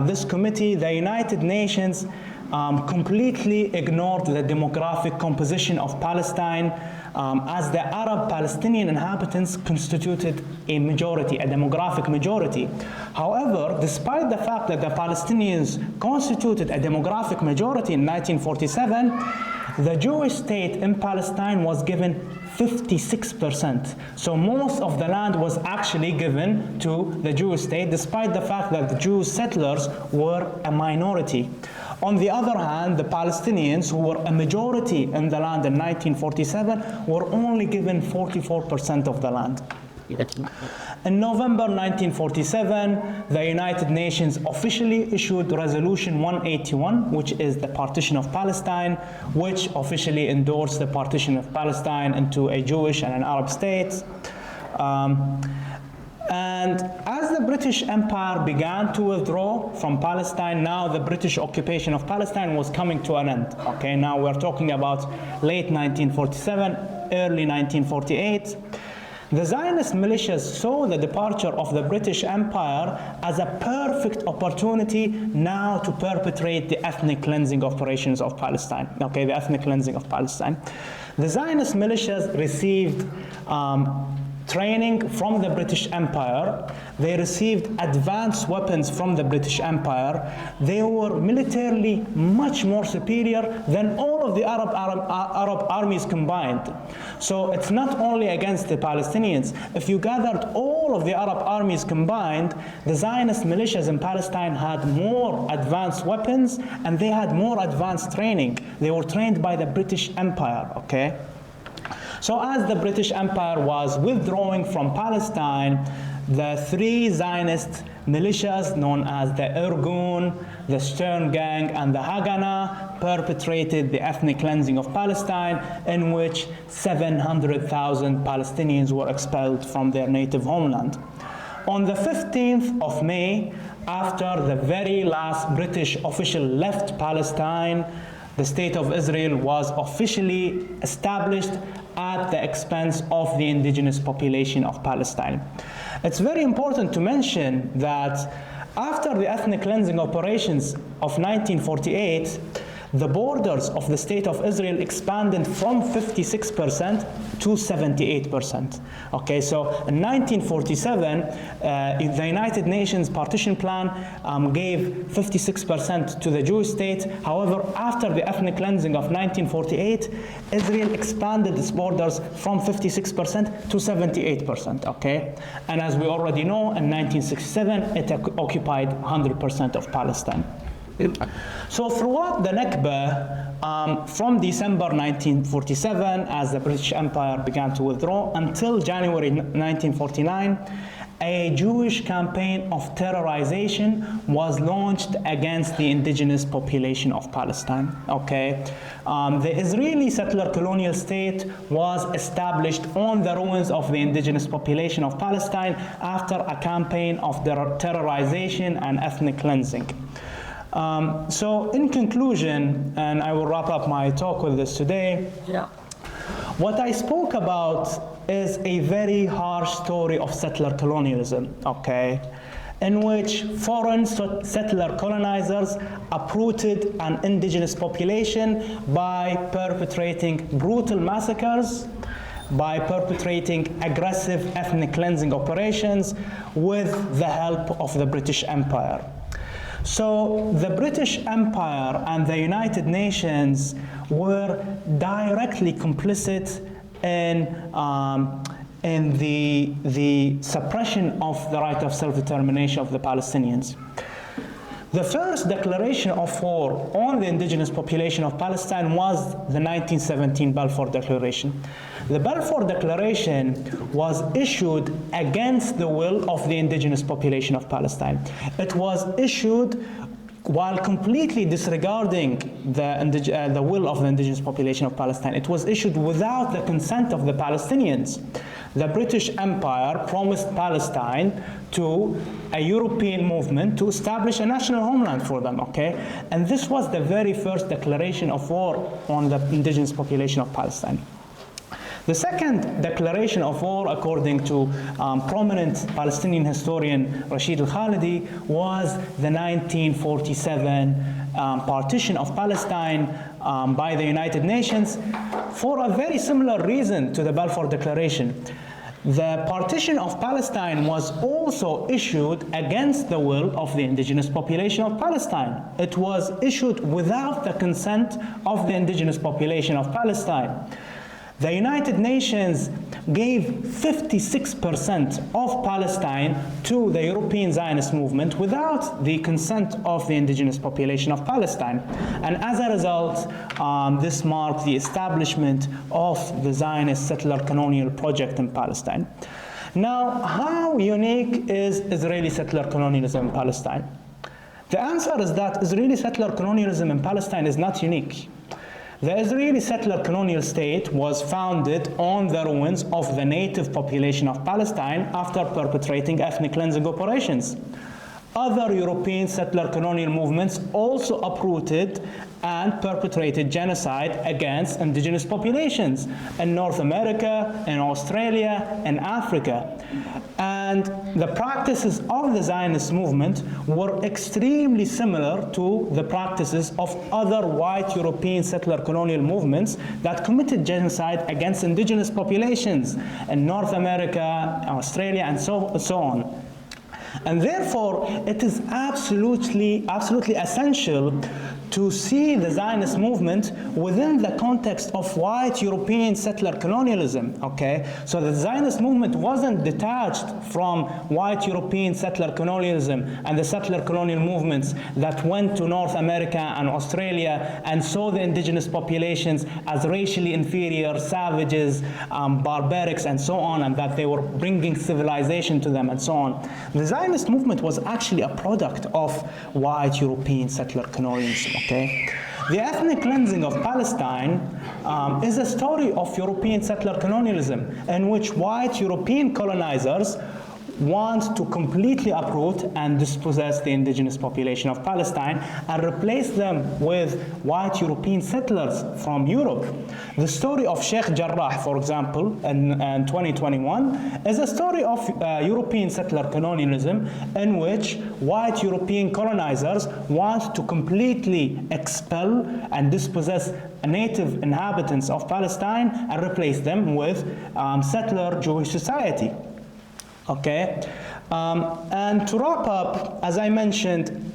this committee, the United Nations completely ignored the demographic composition of Palestine, as the Arab Palestinian inhabitants constituted a majority, a demographic majority. However, despite the fact that the Palestinians constituted a demographic majority in 1947, the Jewish state in Palestine was given 56%. So most of the land was actually given to the Jewish state, despite the fact that the Jewish settlers were a minority. On the other hand, the Palestinians, who were a majority in the land in 1947, were only given 44% of the land. In November 1947, the United Nations officially issued Resolution 181, which is the partition of Palestine, which officially endorsed the partition of Palestine into a Jewish and an Arab state. And as the British Empire began to withdraw from Palestine, now the British occupation of Palestine was coming to an end. Okay, now we're talking about late 1947, early 1948. The Zionist militias saw the departure of the British Empire as a perfect opportunity now to perpetrate the ethnic cleansing operations of Palestine. Okay, the ethnic cleansing of Palestine. The Zionist militias received training from the British Empire. They received advanced weapons from the British Empire. They were militarily much more superior than all of the Arab armies combined. So it's not only against the Palestinians. If you gathered all of the Arab armies combined, the Zionist militias in Palestine had more advanced weapons and they had more advanced training. They were trained by the British Empire, okay? So as the British Empire was withdrawing from Palestine, the 3 Zionist militias known as the Irgun, the Stern Gang, and the Haganah perpetrated the ethnic cleansing of Palestine, in which 700,000 Palestinians were expelled from their native homeland. On the 15th of May, after the very last British official left Palestine, the State of Israel was officially established at the expense of the indigenous population of Palestine. It's very important to mention that after the ethnic cleansing operations of 1948, the borders of the State of Israel expanded from 56% to 78%. Okay, so in 1947, the United Nations partition plan gave 56% to the Jewish state. However, after the ethnic cleansing of 1948, Israel expanded its borders from 56% to 78%. Okay, and as we already know, in 1967, it occupied 100% of Palestine. So throughout the Nakba, from December 1947, as the British Empire began to withdraw, until January 1949, a Jewish campaign of terrorization was launched against the indigenous population of Palestine. Okay, the Israeli settler colonial state was established on the ruins of the indigenous population of Palestine after a campaign of terrorization and ethnic cleansing. So in conclusion, and I will wrap up my talk with this today, what I spoke about is a very harsh story of settler colonialism, okay, in which foreign settler colonizers uprooted an indigenous population by perpetrating brutal massacres, by perpetrating aggressive ethnic cleansing operations with the help of the British Empire. So the British Empire and the United Nations were directly complicit in the suppression of the right of self-determination of the Palestinians. The first declaration of war on the indigenous population of Palestine was the 1917 Balfour Declaration. The Balfour Declaration was issued against the will of the indigenous population of Palestine. It was issued while completely disregarding the will of the indigenous population of Palestine. It was issued without the consent of the Palestinians. The British Empire promised Palestine to a European movement to establish a national homeland for them, okay? And this was the very first declaration of war on the indigenous population of Palestine. The second declaration of war, according to prominent Palestinian historian Rashid al-Khalidi, was the 1947 partition of Palestine by the United Nations for a very similar reason to the Balfour Declaration. The partition of Palestine was also issued against the will of the indigenous population of Palestine. It was issued without the consent of the indigenous population of Palestine. The United Nations gave 56% of Palestine to the European Zionist movement without the consent of the indigenous population of Palestine. And as a result, this marked the establishment of the Zionist settler colonial project in Palestine. Now, how unique is Israeli settler colonialism in Palestine? The answer is that Israeli settler colonialism in Palestine is not unique. The Israeli settler colonial state was founded on the ruins of the native population of Palestine after perpetrating ethnic cleansing operations. Other European settler colonial movements also uprooted and perpetrated genocide against indigenous populations in North America, in Australia, and Africa. And the practices of the Zionist movement were extremely similar to the practices of other white European settler colonial movements that committed genocide against indigenous populations in North America, Australia, and so on. And therefore, it is absolutely essential to see the Zionist movement within the context of white European settler colonialism, okay? So the Zionist movement wasn't detached from white European settler colonialism and the settler colonial movements that went to North America and Australia and saw the indigenous populations as racially inferior, savages, barbarics, and so on, and that they were bringing civilization to them and so on. The Zionist movement was actually a product of white European settler colonialism. Okay. The ethnic cleansing of Palestine is a story of European settler colonialism in which white European colonizers want to completely uproot and dispossess the indigenous population of Palestine and replace them with white European settlers from Europe. The story of Sheikh Jarrah, for example, in 2021, is a story of European settler colonialism in which white European colonizers want to completely expel and dispossess native inhabitants of Palestine and replace them with settler Jewish society. Okay, and to wrap up, as I mentioned,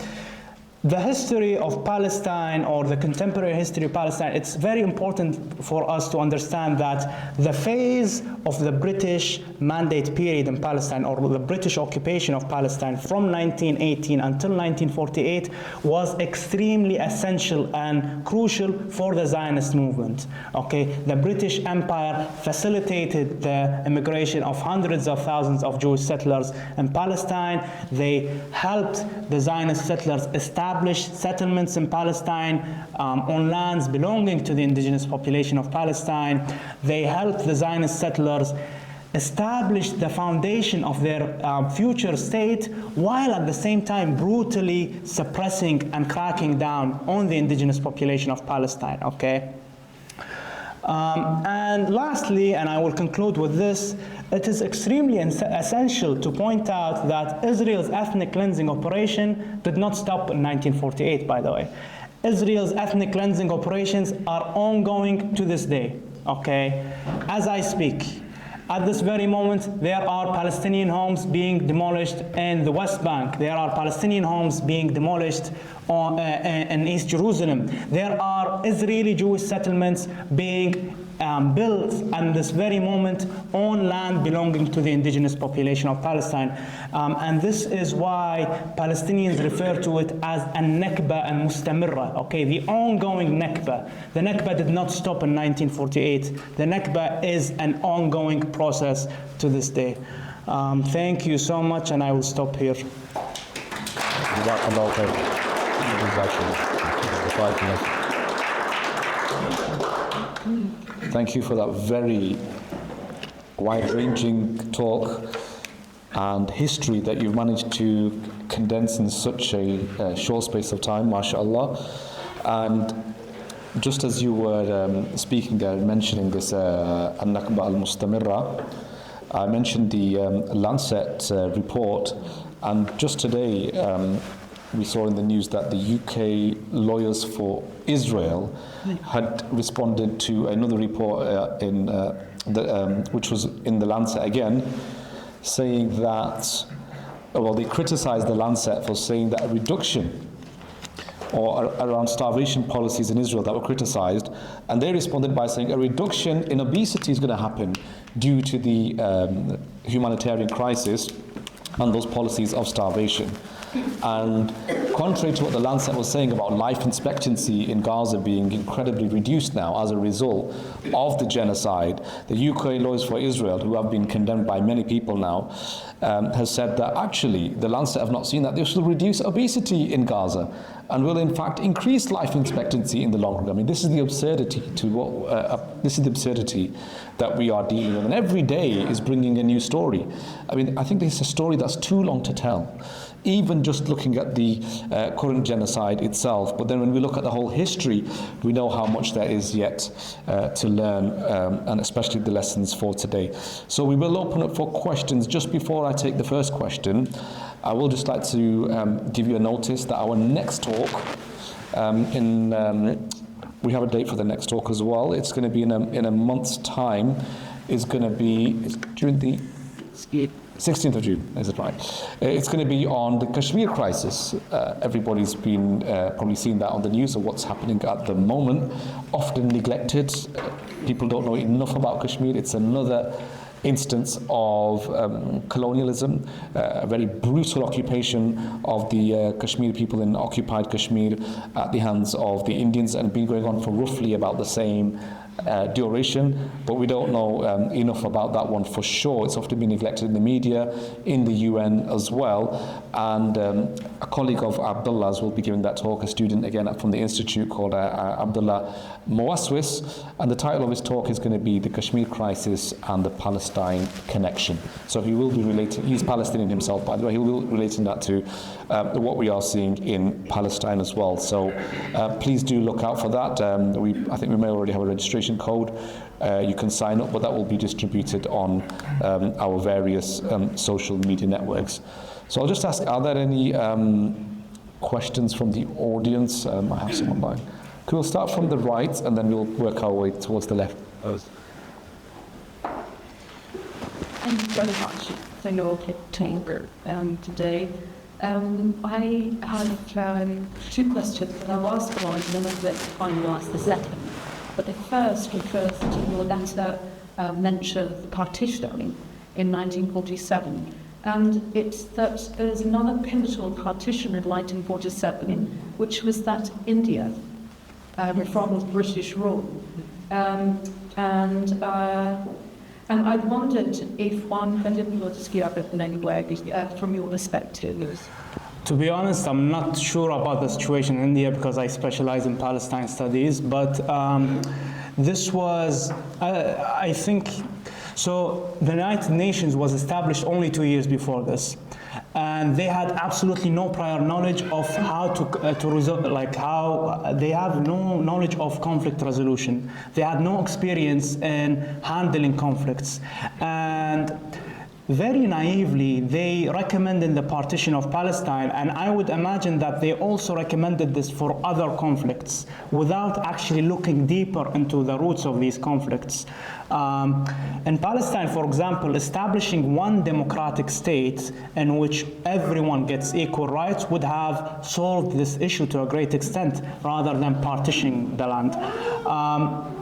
the history of Palestine, or the contemporary history of Palestine, it's very important for us to understand that the phase of the British Mandate period in Palestine, or the British occupation of Palestine from 1918 until 1948, was extremely essential and crucial for the Zionist movement. Okay, the British Empire facilitated the immigration of hundreds of thousands of Jewish settlers in Palestine. They helped the Zionist settlers establish settlements in Palestine on lands belonging to the indigenous population of Palestine. They helped the Zionist settlers established the foundation of their future state, while at the same time brutally suppressing and cracking down on the indigenous population of Palestine, okay? And lastly, and I will conclude with this, it is extremely essential to point out that Israel's ethnic cleansing operation did not stop in 1948, by the way. Israel's ethnic cleansing operations are ongoing to this day, okay? As I speak, at this very moment, there are Palestinian homes being demolished in the West Bank. There are Palestinian homes being demolished in East Jerusalem. There are Israeli Jewish settlements being built at this very moment on land belonging to the indigenous population of Palestine. And this is why Palestinians refer to it as a Nakba and Mustamirra, okay, the ongoing Nakba. The Nakba did not stop in 1948. The Nakba is an ongoing process to this day. Thank you so much, and I will stop here. Thank you for that very wide-ranging talk and history that you've managed to condense in such a short space of time, mashallah. And just as you were speaking there, mentioning this Al-Nakba al-Mustamirra, I mentioned the Lancet report, and just today we saw in the news that the UK lawyers for Israel had responded to another report which was in the Lancet again, saying that, well, they criticized the Lancet for saying that a reduction or around starvation policies in Israel that were criticized, and they responded by saying a reduction in obesity is going to happen due to the humanitarian crisis and those policies of starvation. And contrary to what the Lancet was saying about life expectancy in Gaza being incredibly reduced now as a result of the genocide, the UK Lawyers for Israel, who have been condemned by many people now, has said that actually the Lancet have not seen that. This will reduce obesity in Gaza and will in fact increase life expectancy in the long run. I mean, this is the absurdity that we are dealing with, and every day is bringing a new story. I mean, I think this is a story that's too long to tell, even just looking at the current genocide itself. But then when we look at the whole history, we know how much there is yet to learn, and especially the lessons for today. So we will open up for questions. Just before I take the first question, I will just like to give you a notice that our next talk, we have a date for the next talk as well. It's going to be in a month's time. It's going to be during the 16th of June, is it right? It's going to be on the Kashmir crisis. Everybody's been probably seen that on the news of what's happening at the moment. Often neglected. People don't know enough about Kashmir. It's another instance of colonialism, a very brutal occupation of the Kashmir people in occupied Kashmir at the hands of the Indians, and been going on for roughly about the same duration, but we don't know enough about that one for sure. It's often been neglected in the media, in the UN as well, and a colleague of Abdullah's will be giving that talk, a student again from the institute called Abdullah Muaswis, and the title of his talk is going to be The Kashmir Crisis and the Palestine Connection. So he will be relating, he's Palestinian himself by the way, he will be relating that to what we are seeing in Palestine as well. So please do look out for that. I think we may already have a registration code. You can sign up, but that will be distributed on our various social media networks. So I'll just ask, are there any questions from the audience? I have someone by. We'll start from the right and then we'll work our way towards the left. Thank you very much for your chamber today. I have two questions, but I'll ask one and then I'll finally ask the second. But the first refers to your letter mention of the partitioning in 1947. And it's that there's another pivotal partition in 1947, which was that India from British rule. And I wondered if one had influenced Europe in any way from your perspective. To be honest, I'm not sure about the situation in India because I specialize in Palestine studies, but this was, I think, So the United Nations was established only 2 years before this. And they had absolutely no prior knowledge of how to resolve, like how they have no knowledge of conflict resolution. They had no experience in handling conflicts. And very naively, they recommended the partition of Palestine, and I would imagine that they also recommended this for other conflicts without actually looking deeper into the roots of these conflicts. In Palestine, for example, establishing one democratic state in which everyone gets equal rights would have solved this issue to a great extent rather than partitioning the land.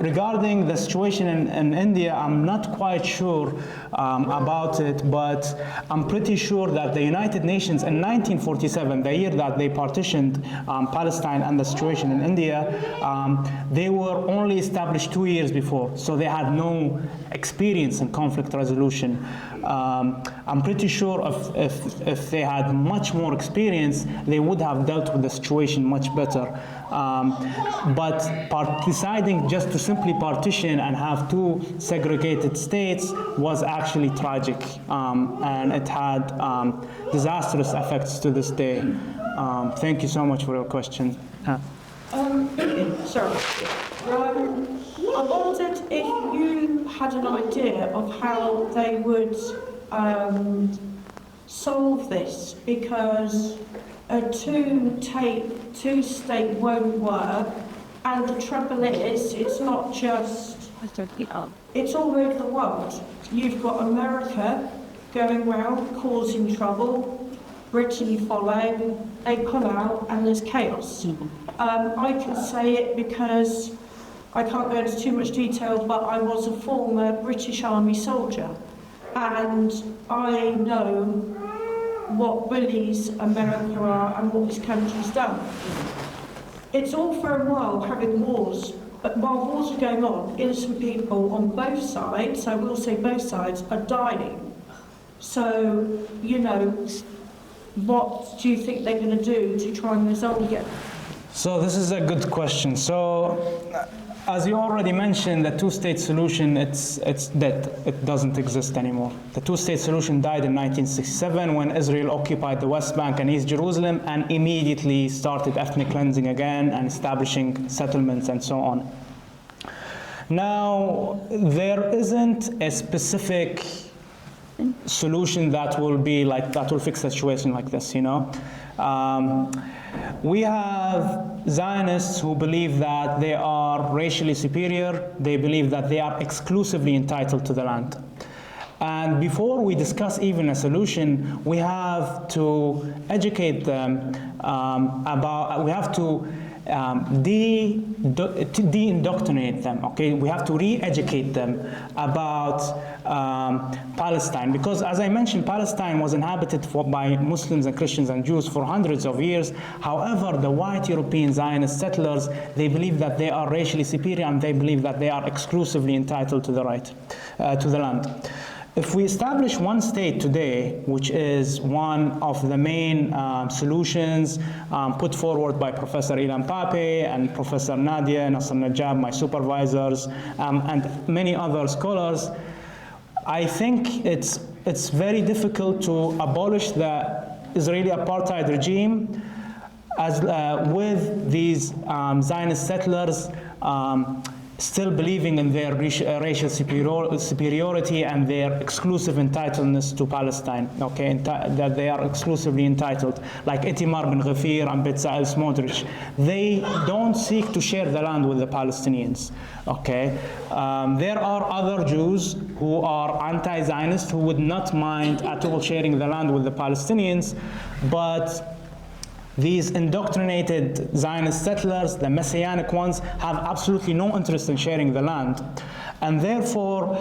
Regarding the situation in India, I'm not quite sure about it, but I'm pretty sure that the United Nations in 1947, the year that they partitioned Palestine and the situation in India, they were only established 2 years before, so they had no experience in conflict resolution. I'm pretty sure if they had much more experience, they would have dealt with the situation much better. But deciding just to simply partition and have two segregated states was actually tragic, and it had disastrous effects to this day. Thank you so much for your question. Sorry. I wondered if you had an idea of how they would solve this, because a two-state won't work, and the trouble is, it's not just, it's all over the world. You've got America going around causing trouble, Britain follow, they pull out, and there's chaos. I can say it because I can't go into too much detail, but I was a former British Army soldier, and I know what bullies America are and what this country's done. It's all for a while having wars, but while wars are going on, innocent people on both sides, I will say both sides, are dying. So, you know, what do you think they're going to do to try and resolve it? So this is a good question. So, as you already mentioned, the two-state solution, it's dead. It doesn't exist anymore. The two-state solution died in 1967 when Israel occupied the West Bank and East Jerusalem and immediately started ethnic cleansing again and establishing settlements and so on. Now, there isn't a specific solution that will be like, that will fix a situation like this, you know? We have Zionists who believe that they are racially superior. They believe that they are exclusively entitled to the land. And before we discuss even a solution, we have to educate them we have to de-indoctrinate them, okay? We have to re-educate them about Palestine, because as I mentioned, Palestine was inhabited by Muslims and Christians and Jews for hundreds of years. However, the white European Zionist settlers, they believe that they are racially superior, and they believe that they are exclusively entitled to the right, to the land. If we establish one state today, which is one of the main solutions put forward by Professor Ilan Pappé and Professor Nadia, Naser-Najjab, my supervisors, and many other scholars, I think it's very difficult to abolish the Israeli apartheid regime as with these Zionist settlers still believing in their racial superiority and their exclusive entitledness to Palestine, okay, that they are exclusively entitled, like Itamar bin Ghafir and Bezalel Smotrich. They don't seek to share the land with the Palestinians, okay? There are other Jews who are anti-Zionist who would not mind at all sharing the land with the Palestinians, but these indoctrinated Zionist settlers, the Messianic ones, have absolutely no interest in sharing the land. And therefore,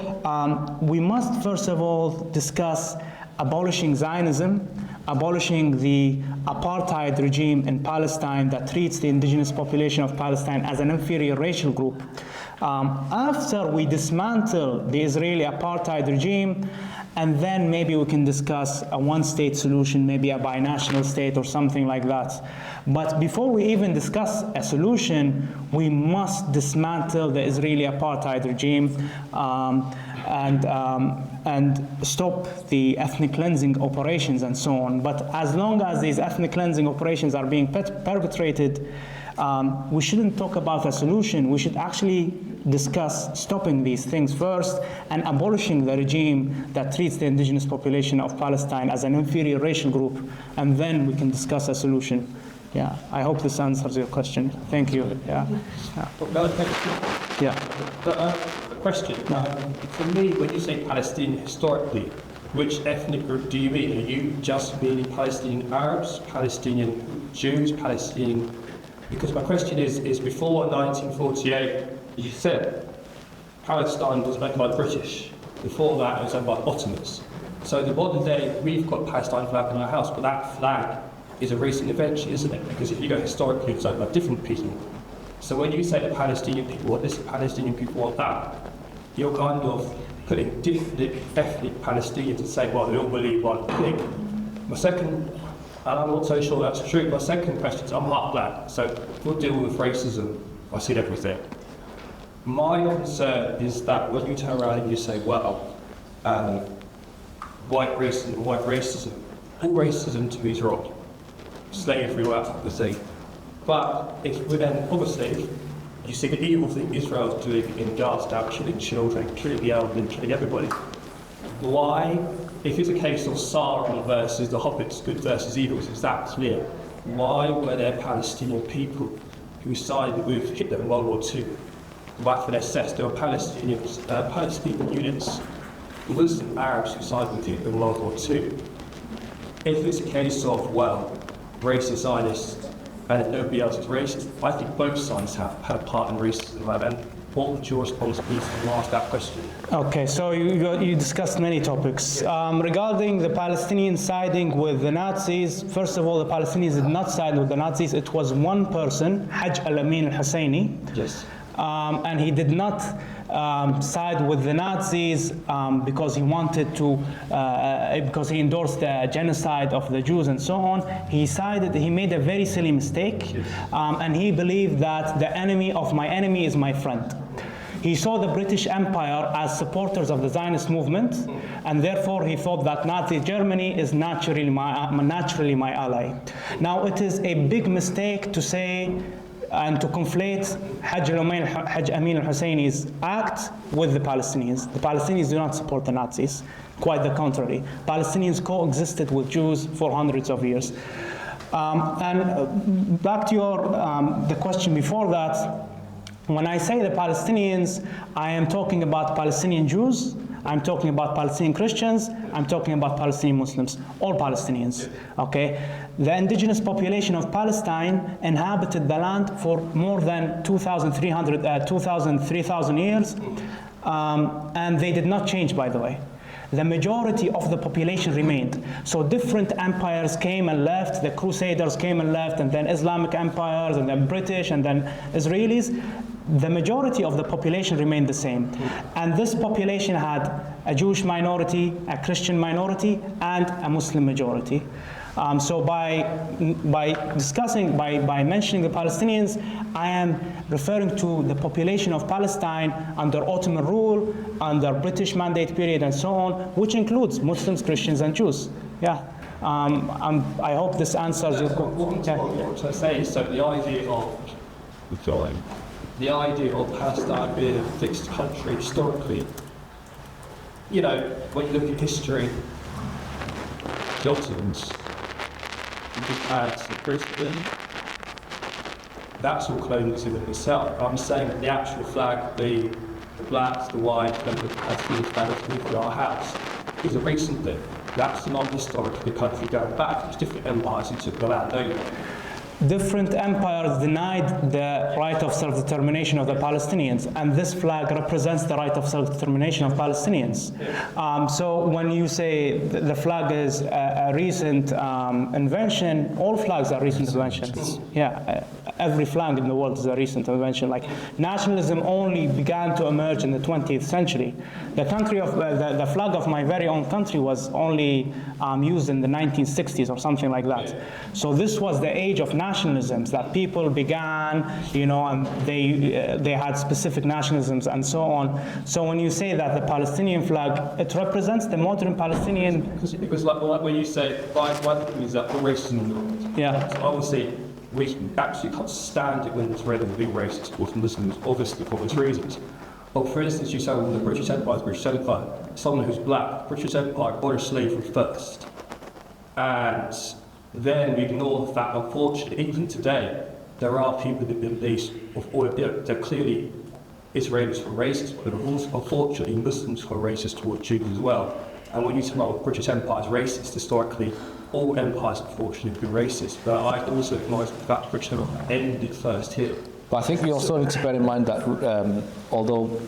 we must first of all discuss abolishing Zionism, abolishing the apartheid regime in Palestine that treats the indigenous population of Palestine as an inferior racial group. After we dismantle the Israeli apartheid regime, and then maybe we can discuss a one-state solution, maybe a binational state or something like that. But before we even discuss a solution, we must dismantle the Israeli apartheid regime. and stop the ethnic cleansing operations and so on. But as long as these ethnic cleansing operations are being perpetrated, we shouldn't talk about a solution. We should actually discuss stopping these things first and abolishing the regime that treats the indigenous population of Palestine as an inferior racial group, and then we can discuss a solution. Yeah, I hope this answers your question. Thank you. Yeah. Yeah. A question. For me, when you say Palestinian historically, which ethnic group do you mean? Are you just meaning Palestinian Arabs, Palestinian Jews, Palestinian? Because my question is before 1948, you said Palestine was owned by the British. Before that, it was owned by Ottomans. So the modern day, we've got Palestine flag in our house, but that flag is a recent invention, isn't it? Because if you go historically, it's owned by different people. So when you say the Palestinian people want this, the Palestinian people want that, you're kind of putting different ethnic Palestinians and saying, well, they all believe one thing. My second, and I'm not so sure that's true, my second question is, I'm half black, so we'll deal with racism, I see everything. My concern is that when you turn around and you say, well, white racism, and racism to me is wrong. Slavery, whatever the thing. But if we then, obviously, you see the evil thing Israel's doing in Gaza, killing children, killing the elderly, killing everybody. Why, if it's a case of Sauron versus the hobbits, good versus evil, is that clear? Why were there Palestinian people who sided with Hitler in World War II? Right for their SS, there were Palestinian units, Muslim Arabs who sided with Hitler in World War II. If it's a case of, well, racist Zionists and nobody else is racist, I think both sides have had a part in racism. And what would your response be to ask that question? Okay, so you discussed many topics. Regarding the Palestinians siding with the Nazis, first of all, the Palestinians did not side with the Nazis. It was one person, Hajj al-Amin al-Husseini. Yes. And he did not side with the Nazis because he wanted to, because he endorsed the genocide of the Jews and so on. He made a very silly mistake, and he believed that the enemy of my enemy is my friend. He saw the British Empire as supporters of the Zionist movement, and therefore he thought that Nazi Germany is naturally my ally. Now, it is a big mistake to say and to conflate Hajj Amin al-Husseini's act with the Palestinians. The Palestinians do not support the Nazis, quite the contrary. Palestinians coexisted with Jews for hundreds of years. And back to the question before that, when I say the Palestinians, I am talking about Palestinian Jews, I'm talking about Palestinian Christians, I'm talking about Palestinian Muslims, all Palestinians, okay? The indigenous population of Palestine inhabited the land for more than 3,000 years, and they did not change, by the way. The majority of the population remained. So different empires came and left, the Crusaders came and left, and then Islamic empires, and then British, and then Israelis. The majority of the population remained the same. And this population had a Jewish minority, a Christian minority, and a Muslim majority. So by mentioning the Palestinians, I am referring to the population of Palestine under Ottoman rule, under British Mandate period, and so on, which includes Muslims, Christians, and Jews. Yeah. I hope this answers your question. What I'm trying to say is, so the idea of Palestine being a fixed country historically, you know, when you look at history, the Ottomans, you had the Christian, that's all colonialism in itself. I'm saying that the actual flag, the blacks, the white, and the Palestinian flag in our house is a recent thing. That's not historically the country going back. There's different empires who took the land over. Different empires denied the right of self-determination of the Palestinians, and this flag represents the right of self-determination of Palestinians. So when you say the flag is a recent invention, all flags are recent inventions. Yeah, every flag in the world is a recent invention. Like nationalism only began to emerge in the 20th century. The country of the flag of my very own country was only used in the 1960s or something like that. So this was the age of nationalisms that people began, you know, and they had specific nationalisms and so on. So when you say that the Palestinian flag, it represents the modern Palestinian. It was like when you say, one thing is that the racism. Yeah. So obviously, we absolutely can't stand it when it's red and being racist towards Muslims, obviously for those reasons. But for instance, you say, well, the British Empire, someone who's black, British Empire ordered slavery first. And then we ignore the fact, unfortunately, even today, there are people in the Middle East, they're clearly Israelis who are racist, but also, unfortunately, Muslims who are racist towards Jews as well. And when you talk about the British Empire is racist, historically, all empires, unfortunately, have been racist. But I also acknowledge the fact that British Empire ended first here. But I think we also need to bear in mind that although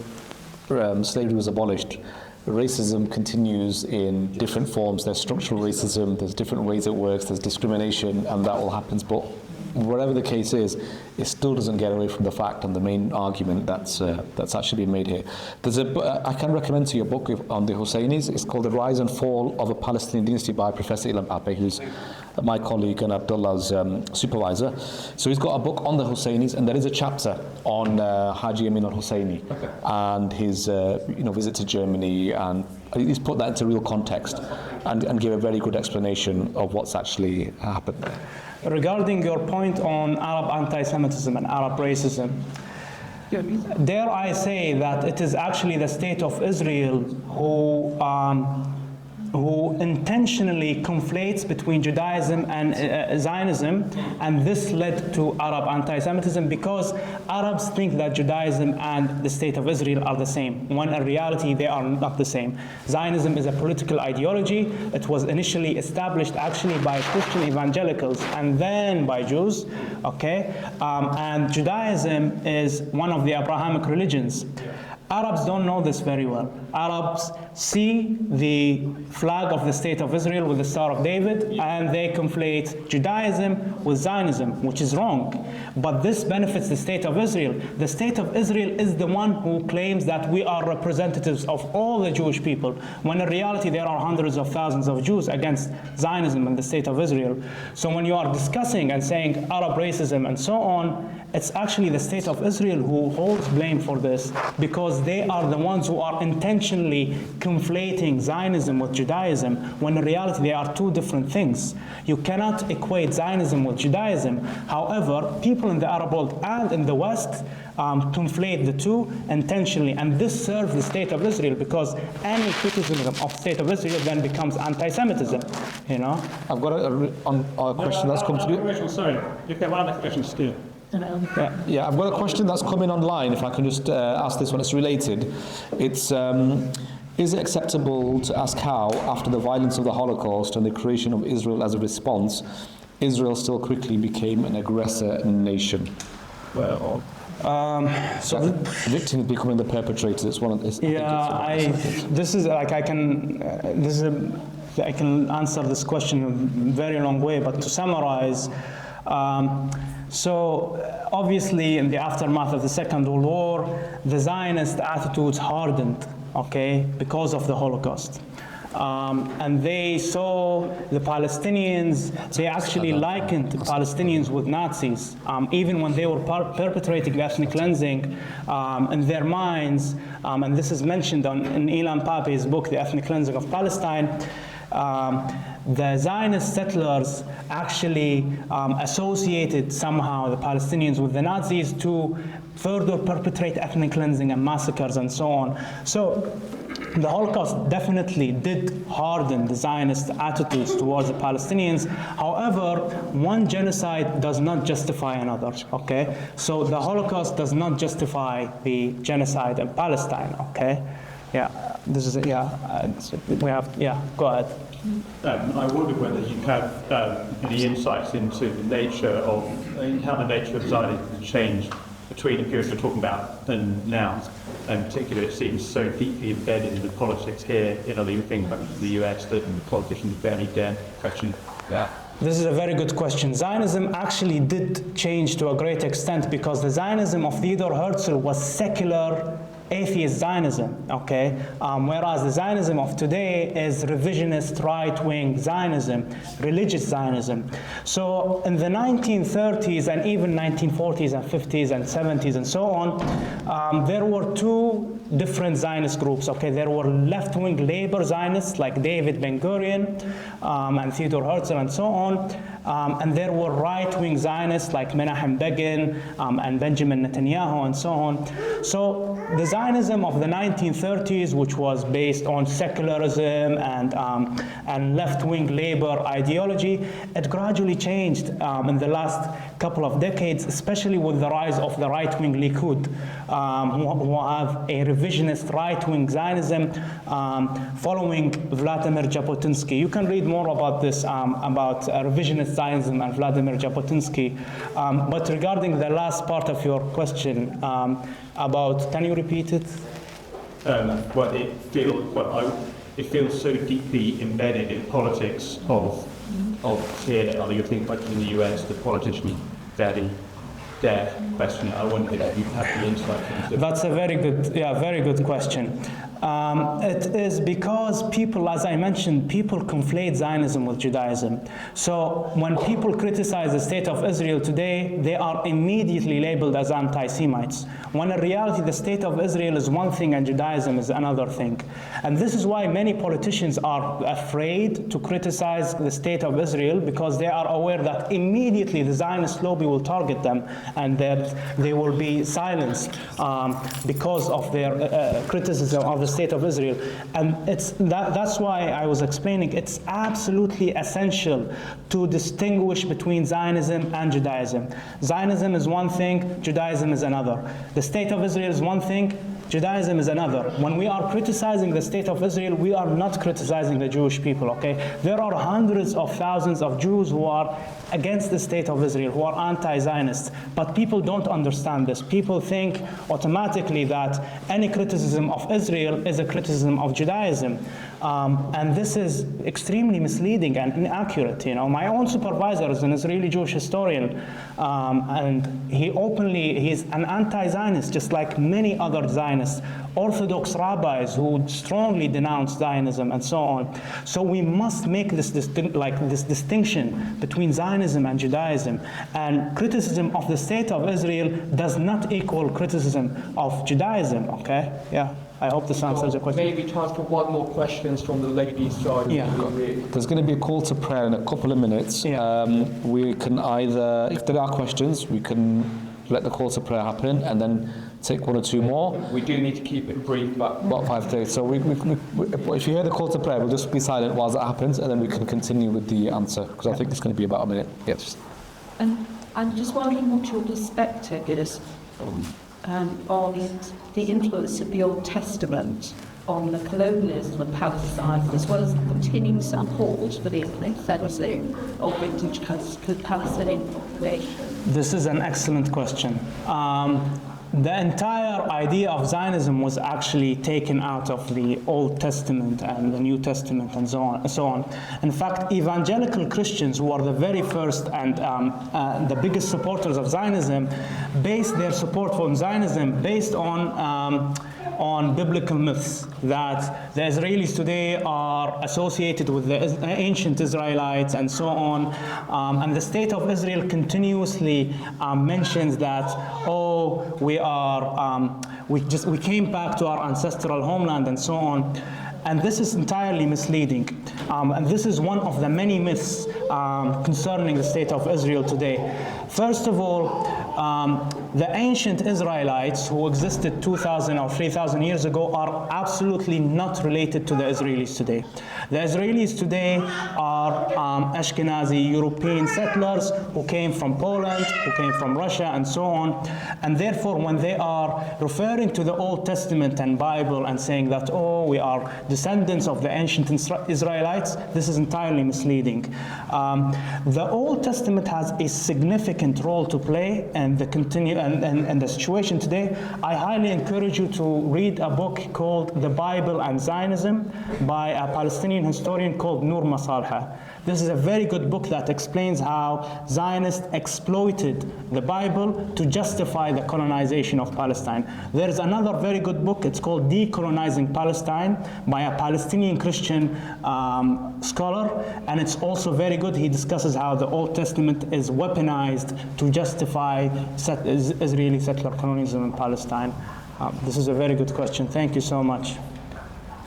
slavery was abolished, racism continues in different forms. There's structural racism, there's different ways it works, there's discrimination, and that all happens. But whatever the case is, it still doesn't get away from the fact and the main argument that's actually been made here. There's I can recommend to you a book on the Husseinis. It's called The Rise and Fall of a Palestinian Dynasty by Professor Ilan Pappé, who's my colleague and Abdullah's supervisor. So he's got a book on the Husseinis, and there is a chapter on Haji Amin al-Husseini and his visit to Germany, and he's put that into real context and gave a very good explanation of what's actually happened. Regarding your point on Arab anti-Semitism and Arab racism, dare I say that it is actually the state of Israel who intentionally conflates between Judaism and Zionism, and this led to Arab anti-Semitism because Arabs think that Judaism and the state of Israel are the same, when in reality they are not the same. Zionism is a political ideology. It was initially established actually by Christian evangelicals and then by Jews, okay? And Judaism is one of the Abrahamic religions. Arabs don't know this very well. Arabs see the flag of the State of Israel with the Star of David, and they conflate Judaism with Zionism, which is wrong. But this benefits the State of Israel. The State of Israel is the one who claims that we are representatives of all the Jewish people, when in reality there are hundreds of thousands of Jews against Zionism and the State of Israel. So when you are discussing and saying Arab racism and so on, it's actually the State of Israel who holds blame for this, because they are the ones who are intentionally conflating Zionism with Judaism, when in reality they are two different things. You cannot equate Zionism with Judaism. However, people in the Arab world and in the West conflate the two intentionally, and this serves the State of Israel, because any criticism of the State of Israel then becomes anti-Semitism, you know? I've got a question that's come through. Sorry, you can one other question still. Yeah, I've got a question that's coming online, if I can just ask this one. It's related. It's, is it acceptable to ask how, after the violence of the Holocaust and the creation of Israel as a response, Israel still quickly became an aggressor nation? Well, so victims becoming the perpetrators. It's one of this. Yeah, this is like I can answer this question in a very long way, but to summarize. So obviously in the aftermath of the Second World War, the Zionist attitudes hardened, okay, because of the Holocaust. And they saw the Palestinians, they actually likened the Palestinians with Nazis, even when they were perpetrating ethnic cleansing in their minds, and this is mentioned in Ilan Pappé's book, The Ethnic Cleansing of Palestine. The Zionist settlers actually associated somehow the Palestinians with the Nazis to further perpetrate ethnic cleansing and massacres and so on. So the Holocaust definitely did harden the Zionist attitudes towards the Palestinians. However, one genocide does not justify another, okay? So the Holocaust does not justify the genocide in Palestine, okay? Yeah, this is it, yeah. We have, yeah, go ahead. I wonder whether you have any insights into the nature of, how the nature of Zionism has changed between the period we're talking about and now. In particular, it seems so deeply embedded in the politics here, you think back to the US, that the politicians barely dare question. Yeah. This is a very good question. Zionism actually did change to a great extent, because the Zionism of Theodor Herzl was secular atheist Zionism, okay? Whereas the Zionism of today is revisionist right-wing Zionism, religious Zionism. So in the 1930s and even 1940s and 50s and 70s and so on, there were two different Zionist groups, okay? There were left-wing labor Zionists like David Ben-Gurion and Theodore Herzl and so on. And there were right-wing Zionists like Menachem Begin and Benjamin Netanyahu and so on. So the Zionism of the 1930s, which was based on secularism and left-wing labor ideology, it gradually changed in the last couple of decades, especially with the rise of the right-wing Likud, who have a revisionist right-wing Zionism following Vladimir Jabotinsky. You can read more about this, about revisionist Zionism and Vladimir Jabotinsky. But regarding the last part of your question, about, can you repeat it? Well, it feels so deeply embedded in politics of here. You think like in the US, the politicians very dare question. I wonder if you have the insight into. That's a very good question. It is because people, as I mentioned, people conflate Zionism with Judaism. So when people criticize the state of Israel today, they are immediately labeled as anti-Semites, when in reality the state of Israel is one thing and Judaism is another thing. And this is why many politicians are afraid to criticize the state of Israel, because they are aware that immediately the Zionist lobby will target them and that they will be silenced because of their criticism of the state of Israel. And that's why I was explaining it's absolutely essential to distinguish between Zionism and Judaism. Zionism is one thing, Judaism is another. The state of Israel is one thing, Judaism is another. When we are criticizing the state of Israel, we are not criticizing the Jewish people, okay? There are hundreds of thousands of Jews who are against the state of Israel, who are anti-Zionists. But people don't understand this. People think automatically that any criticism of Israel is a criticism of Judaism. And this is extremely misleading and inaccurate. You know, my own supervisor is an Israeli Jewish historian, and he's an anti-Zionist, just like many other Zionists, Orthodox rabbis who strongly denounce Zionism and so on. So we must make this distinction between Zionism and Judaism. And criticism of the state of Israel does not equal criticism of Judaism. Okay? Yeah. I hope this answers the question. Maybe time for one more questions from the ladies' side. Yeah. There's going to be a call to prayer in a couple of minutes. Yeah. We can either, if there are questions, we can let the call to prayer happen and then take one or two more. We do need to keep it brief, but about 5:30. So if you hear the call to prayer, we'll just be silent while that happens, and then we can continue with the answer, because I think it's going to be about a minute. Yes. And I'm just wondering what your perspective is on the influence of the Old Testament on the colonialism of Palestine, as well as the continuing support for the ethnicity of British Palestinian population. This is an excellent question. The entire idea of Zionism was actually taken out of the Old Testament and the New Testament and so on. In fact, evangelical Christians, who are the very first and the biggest supporters of Zionism, based their support for Zionism based on biblical myths, that the Israelis today are associated with the ancient Israelites and so on, and the state of Israel continuously mentions that, we came back to our ancestral homeland and so on. And this is entirely misleading. And this is one of the many myths concerning the state of Israel today. First of all, the ancient Israelites who existed 2,000 or 3,000 years ago are absolutely not related to the Israelis today. The Israelis today are Ashkenazi European settlers who came from Poland, who came from Russia, and so on. And therefore, when they are referring to the Old Testament and Bible and saying that, we are descendants of the ancient Israelites, this is entirely misleading. The Old Testament has a significant role to play in the and the situation today, I highly encourage you to read a book called The Bible and Zionism by a Palestinian historian called Nur Masalha. This is a very good book that explains how Zionists exploited the Bible to justify the colonization of Palestine. There is another very good book, it's called Decolonizing Palestine by a Palestinian Christian scholar, and it's also very good. He discusses how the Old Testament is weaponized to justify Israeli settler colonialism in Palestine. This is a very good question. Thank you so much.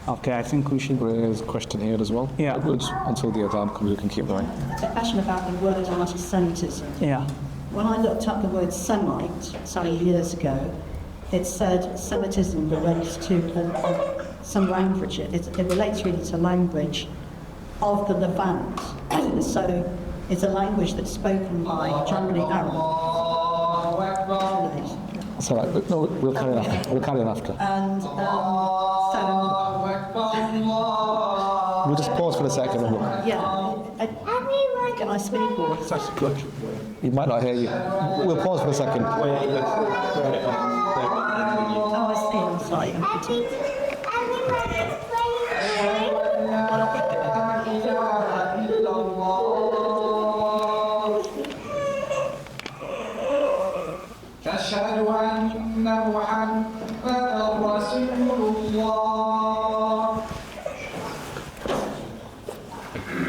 Okay, I think we should... There's a question here as well. Yeah. Good. Until the Adhan comes, we can keep going. A question about the word anti-Semitism. Yeah. When I looked up the word Semite some years ago, it said Semitism relates to some language. It relates really to language of the Levant. So it's a language that's spoken by generally Arabs. It's all right. No, we'll carry on after. We'll carry on after. And We'll just pause for a second. can I speak or? He might not hear you. We'll pause for a second. Oh, I see. I'm sorry. أشهد أن محمدا رسول الله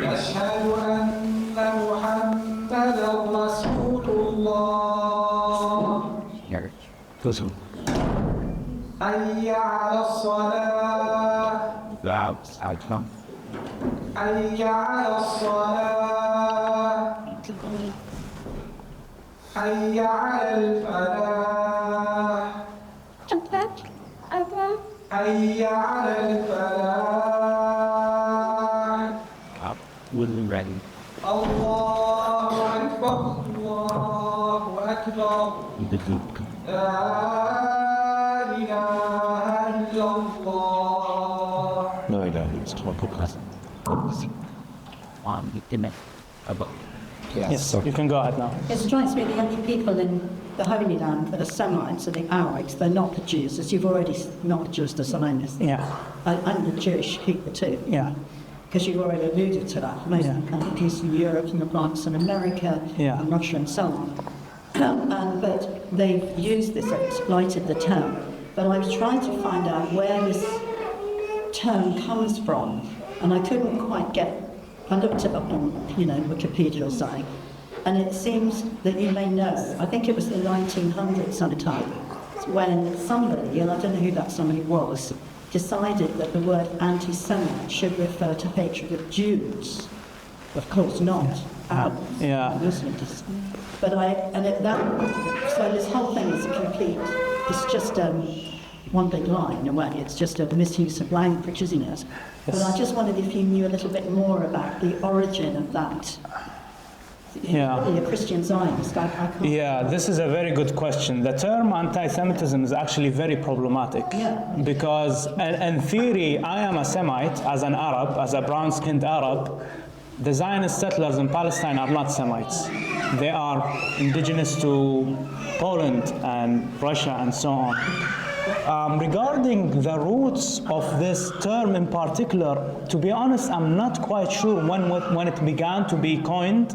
أشهد أن محمدا رسول الله حي على الصلاة حي على الصلاة حي على الفلاح حي على الفلاح الله أكبر الله أكبر لا إله إلا الله No, I don't. It's Yes, you can go ahead now. It strikes me the only people in the Holy Land that are Semites are the Arabics. They're not the Jews, as you've already not just the Zionists. Yeah. And the Jewish people too. Yeah. Because you've already alluded to that. Most of the countries in Europe and France and America and Russia and so on. But they've used this, exploited the term. But I was trying to find out where this term comes from, and I couldn't quite get. I looked it up on, Wikipedia or something, and it seems that you may know. I think it was the 1900s sometime when somebody, and I don't know who that somebody was, decided that the word anti-Semite should refer to hatred of Jews. Of course not. Muslims. But so this whole thing is it's just one big lie in a way. It's just a misuse of language, isn't it? Yes. But I just wondered if you knew a little bit more about the origin of that. A Christian Zionist. This is a very good question. The term anti-Semitism is actually very problematic because, in theory, I am a Semite as an Arab, as a brown-skinned Arab. The Zionist settlers in Palestine are not Semites. They are indigenous to Poland and Russia and so on. Regarding the roots of this term in particular, to be honest, I'm not quite sure when it began to be coined,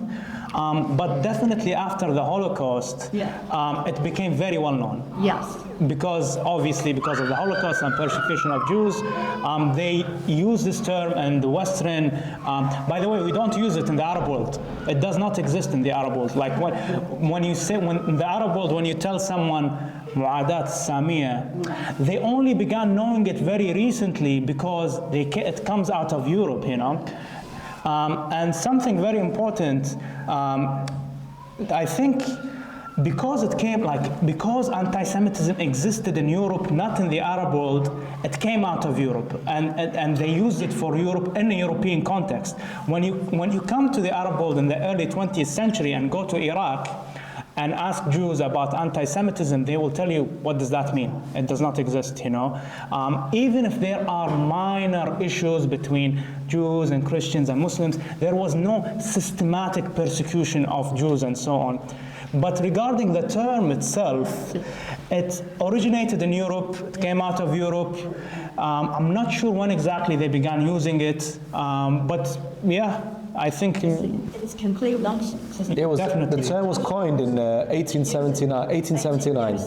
but definitely after the Holocaust, it became very well known. Yes. Because of the Holocaust and persecution of Jews, they use this term in the Western. By the way, we don't use it in the Arab world. It does not exist in the Arab world. Like when in the Arab world, when you tell someone Mu'adat Samiya, they only began knowing it very recently because it comes out of Europe, and something very important, I think, because anti-Semitism existed in Europe, not in the Arab world, it came out of Europe, and they used it for Europe in a European context. When you come to the Arab world in the early 20th century and go to Iraq and ask Jews about anti-Semitism, they will tell you, what does that mean? It does not exist, Even if there are minor issues between Jews and Christians and Muslims, there was no systematic persecution of Jews and so on. But regarding the term itself, it originated in Europe, it came out of Europe. I'm not sure when exactly they began using it, but yeah, I think It's complete nonsense, isn't it? It was, Definitely. the term was coined in 1879.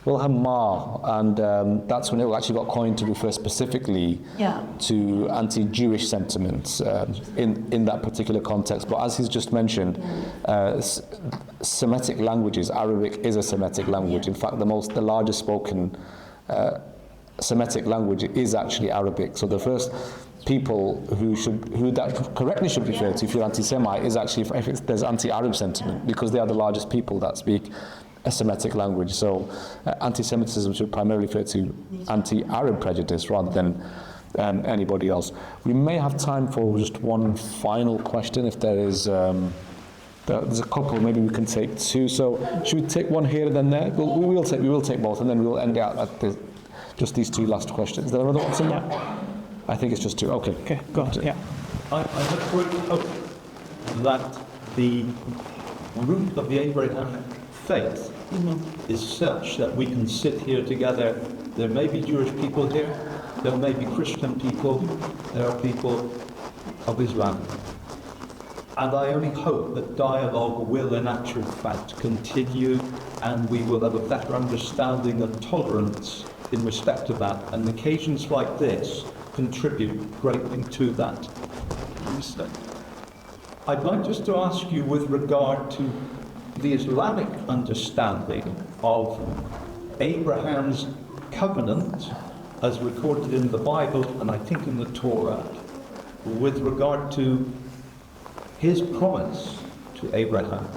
Wilhelm Marr, and that's when it actually got coined to refer specifically to anti-Jewish sentiments in that particular context. But as he's just mentioned, Semitic languages, Arabic is a Semitic language. In fact, the largest spoken Semitic language is actually Arabic. So the first people who that correctly should refer to if you're anti-Semite is actually if there's anti-Arab sentiment, because they are the largest people that speak a Semitic language. So anti-Semitism should primarily refer to anti-Arab prejudice rather than anybody else. We may have time for just one final question if there is. There's a couple, maybe we can take two. So should we take one here and then there? We will take both, and then we'll end out at just these two last questions. Is there another one? Yeah. I think it's just two. Okay. Okay, go on. Yeah. I have great hope that the root of the Abrahamic faith is such that we can sit here together. There may be Jewish people here, there may be Christian people, there are people of Islam. And I only hope that dialogue will in actual fact continue, and we will have a better understanding and tolerance in respect of that. And occasions like this contribute greatly to that. I'd like just to ask you with regard to the Islamic understanding of Abraham's covenant as recorded in the Bible and I think in the Torah, with regard to his promise to Abraham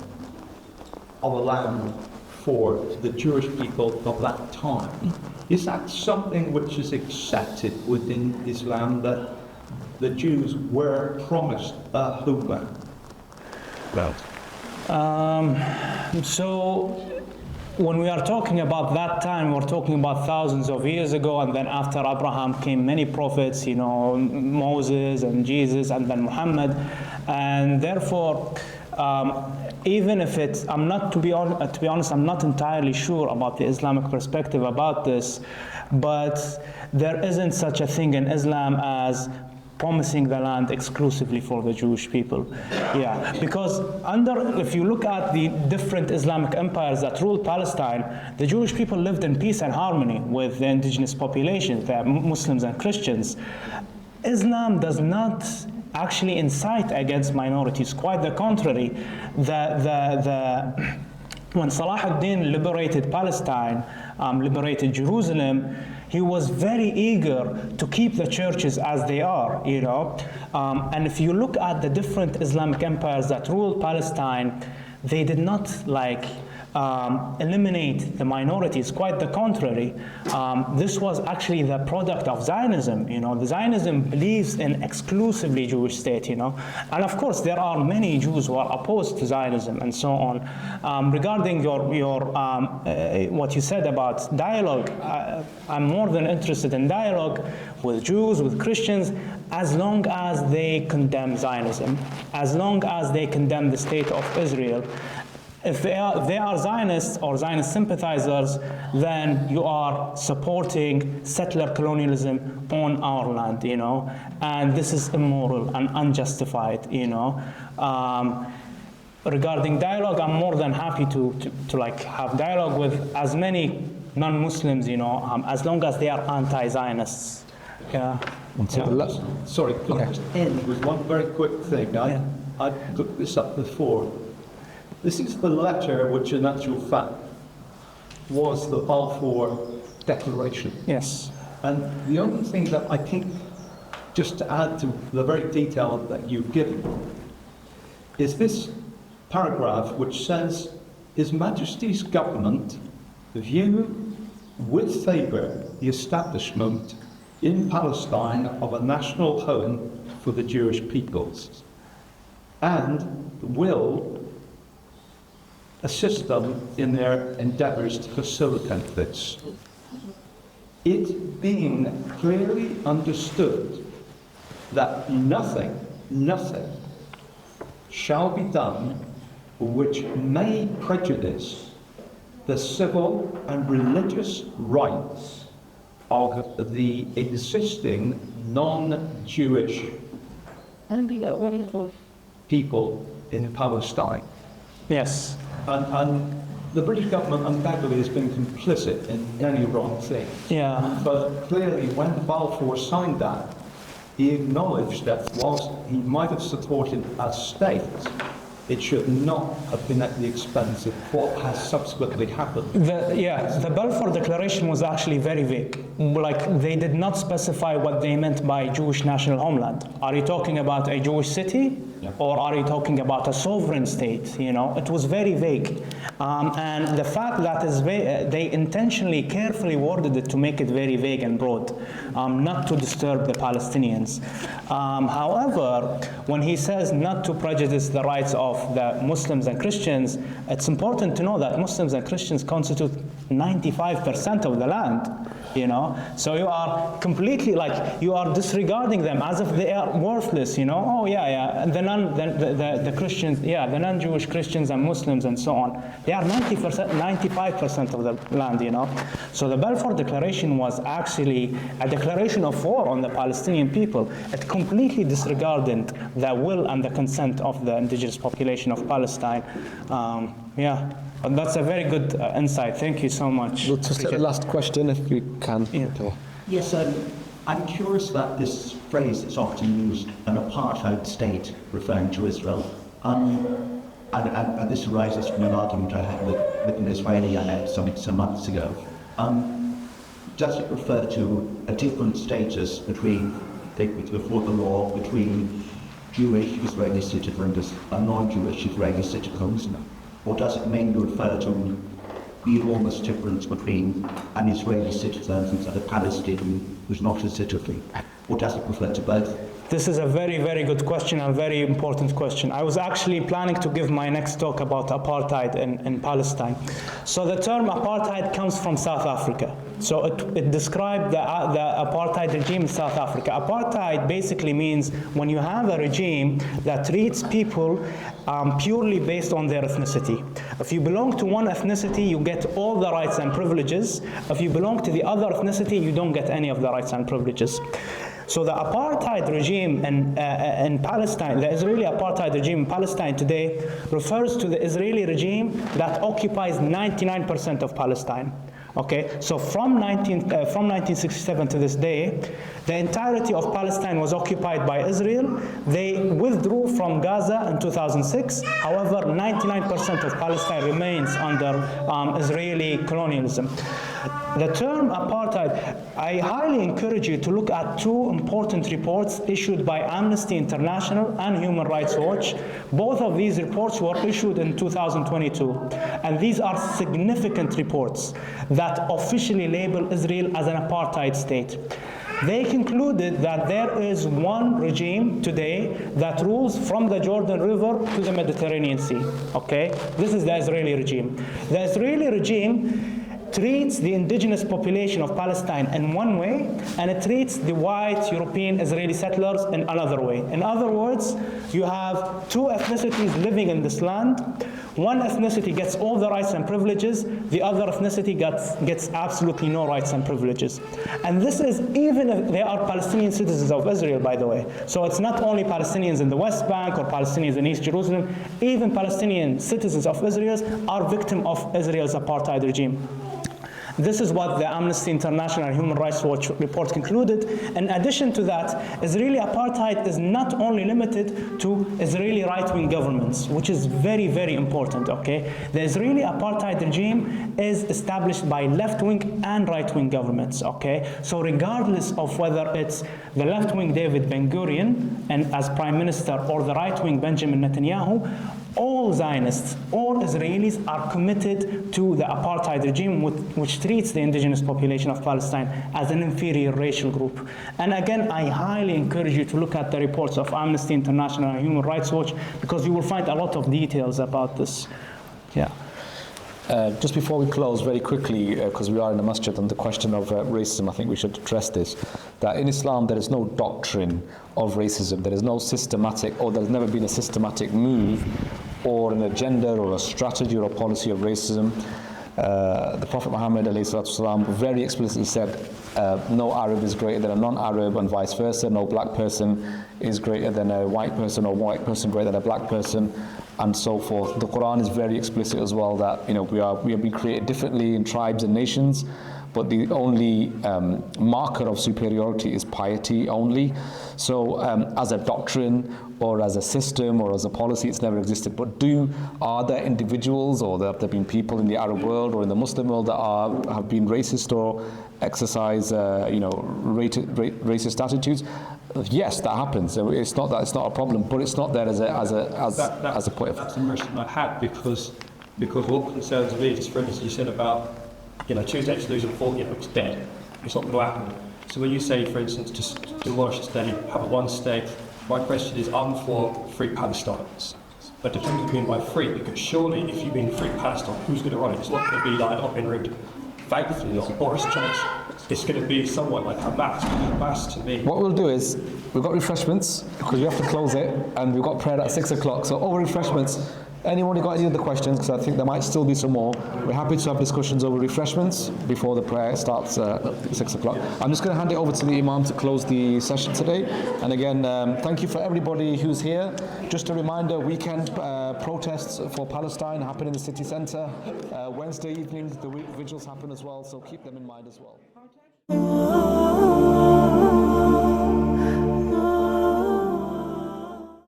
of a land for the Jewish people of that time. Is that something which is accepted within Islam, that the Jews were promised a homeland? Well. So when we are talking about that time, we're talking about thousands of years ago, and then after Abraham came many prophets, Moses and Jesus and then Muhammad, and therefore even if it's, to be honest, I'm not entirely sure about the Islamic perspective about this, but there isn't such a thing in Islam as promising the land exclusively for the Jewish people. Yeah, because if you look at the different Islamic empires that ruled Palestine, the Jewish people lived in peace and harmony with the indigenous population, the Muslims and Christians. Islam does not actually incite against minorities, quite the contrary. When Salah ad-Din liberated Palestine, liberated Jerusalem, he was very eager to keep the churches as they are, and if you look at the different Islamic empires that ruled Palestine, they did not eliminate the minorities, quite the contrary. This was actually the product of Zionism. The Zionism believes in exclusively Jewish state, and of course there are many Jews who are opposed to Zionism and so on. Regarding your what you said about dialogue, I'm more than interested in dialogue with Jews, with Christians, as long as they condemn Zionism, as long as they condemn the state of Israel. If they are Zionists or Zionist sympathizers, then you are supporting settler colonialism on our land, and this is immoral and unjustified, Regarding dialogue, I'm more than happy to have dialogue with as many non-Muslims, as long as they are anti-Zionists. Yeah. Sorry, with one very quick thing. I looked this up before. This is the letter which in actual fact was the Balfour Declaration. Yes. And the only thing that I think, just to add to the very detail that you've given, is this paragraph which says, His Majesty's government view with favour the establishment in Palestine of a national home for the Jewish peoples, and will assist them in their endeavours to facilitate this. It being clearly understood that nothing shall be done which may prejudice the civil and religious rights of the existing non-Jewish people in Palestine. Yes. And the British government undoubtedly has been complicit in many wrong things. Yeah. But clearly, when Balfour signed that, he acknowledged that whilst he might have supported a state, it should not have been at the expense of what has subsequently happened. The Balfour Declaration was actually very vague. Like, they did not specify what they meant by Jewish national homeland. Are you talking about a Jewish city? Yeah. Or are you talking about a sovereign state? You know, it was very vague. And the fact that they intentionally, carefully worded it to make it very vague and broad, not to disturb the Palestinians. However, when he says not to prejudice the rights of the Muslims and Christians, it's important to know that Muslims and Christians constitute 95% of the land, you know. So you are completely, like, you are disregarding them as if they are worthless, you know. Oh yeah, the Christians, the non-Jewish Christians and Muslims and so on, they are 95% of the land, you know. So the Balfour Declaration was actually a declaration of war on the Palestinian people. It completely disregarded the will and the consent of the indigenous population of Palestine. But that's a very good insight. Thank you so much. Just the last question, if you can. Yeah. Yes, I'm curious about this phrase that's often used, an apartheid state, referring to Israel. And this arises from an argument I had with an Israeli I met some months ago. Does it refer to a different status before the law between Jewish Israeli citizens and non-Jewish Israeli citizens? Or does it mainly refer to the enormous difference between an Israeli citizen and a Palestinian who's not a citizen? Or does it refer to both? This is a very, very good question, and very important question. I was actually planning to give my next talk about apartheid in Palestine. So the term apartheid comes from South Africa. So it described the apartheid regime in South Africa. Apartheid basically means when you have a regime that treats people purely based on their ethnicity. If you belong to one ethnicity, you get all the rights and privileges. If you belong to the other ethnicity, you don't get any of the rights and privileges. So the apartheid regime in Palestine, the Israeli apartheid regime in Palestine today, refers to the Israeli regime that occupies 99% of Palestine. Okay, so from 1967 to this day, the entirety of Palestine was occupied by Israel. They withdrew from Gaza in 2006. However, 99% of Palestine remains under Israeli colonialism. The term apartheid, I highly encourage you to look at two important reports issued by Amnesty International and Human Rights Watch. Both of these reports were issued in 2022, and these are significant reports that officially label Israel as an apartheid state. They concluded that there is one regime today that rules from the Jordan River to the Mediterranean Sea. Okay? This is the Israeli regime. The Israeli regime treats the indigenous population of Palestine in one way, and it treats the white European Israeli settlers in another way. In other words, you have two ethnicities living in this land. One ethnicity gets all the rights and privileges, the other ethnicity gets absolutely no rights and privileges. And this is even if they are Palestinian citizens of Israel, by the way. So it's not only Palestinians in the West Bank or Palestinians in East Jerusalem, even Palestinian citizens of Israel are victims of Israel's apartheid regime. This is what the Amnesty International and Human Rights Watch report concluded. In addition to that, Israeli apartheid is not only limited to Israeli right-wing governments, which is very, very important, okay? The Israeli apartheid regime is established by left-wing and right-wing governments, okay? So regardless of whether it's the left-wing David Ben-Gurion and as prime minister or the right-wing Benjamin Netanyahu, all Zionists, all Israelis are committed to the apartheid regime which treats the indigenous population of Palestine as an inferior racial group. And again, I highly encourage you to look at the reports of Amnesty International and Human Rights Watch, because you will find a lot of details about this. Yeah. Just before we close, very quickly, because we are in a masjid, on the question of racism, I think we should address this, that in Islam there is no doctrine of racism. There is no systematic, or there's never been a systematic move or an agenda or a strategy or a policy of racism. The Prophet Muhammad ﷺ very explicitly said, no Arab is greater than a non-Arab, and vice versa. No black person is greater than a white person, or white person greater than a black person, and so forth. The Quran is very explicit as well that we are being created differently in tribes and nations, but the only marker of superiority is piety only. So as a doctrine or as a system or as a policy, it's never existed. But are there individuals, or have there been people in the Arab world or in the Muslim world that have been racist or exercise racist attitudes? Yes, that happens. It's not that it's not a problem, but it's not there as a point of. That's the impression I had, because what concerns me is, for instance, you said about Tuesday exclusion for it's dead. It's not going to happen. So when you say, for instance, just demolish the state, have one state, my question is, I'm for free Palestine. But depends what you mean by free, because surely if you mean free Palestine, who's going to run it? It's not going to be like Robin Hood, thankfully, or Boris Johnson. It's going to be someone like Hamas. Hamas to me. What we'll do is, we've got refreshments, because we have to close it, and we've got prayer at 6 o'clock. So over refreshments, anyone who got any other questions, because I think there might still be some more, we're happy to have discussions over refreshments before the prayer starts at 6 o'clock. I'm just going to hand it over to the Imam to close the session today. And again, thank you for everybody who's here. Just a reminder, weekend protests for Palestine happen in the city centre. Wednesday evenings, the vigils happen as well, so keep them in mind as well.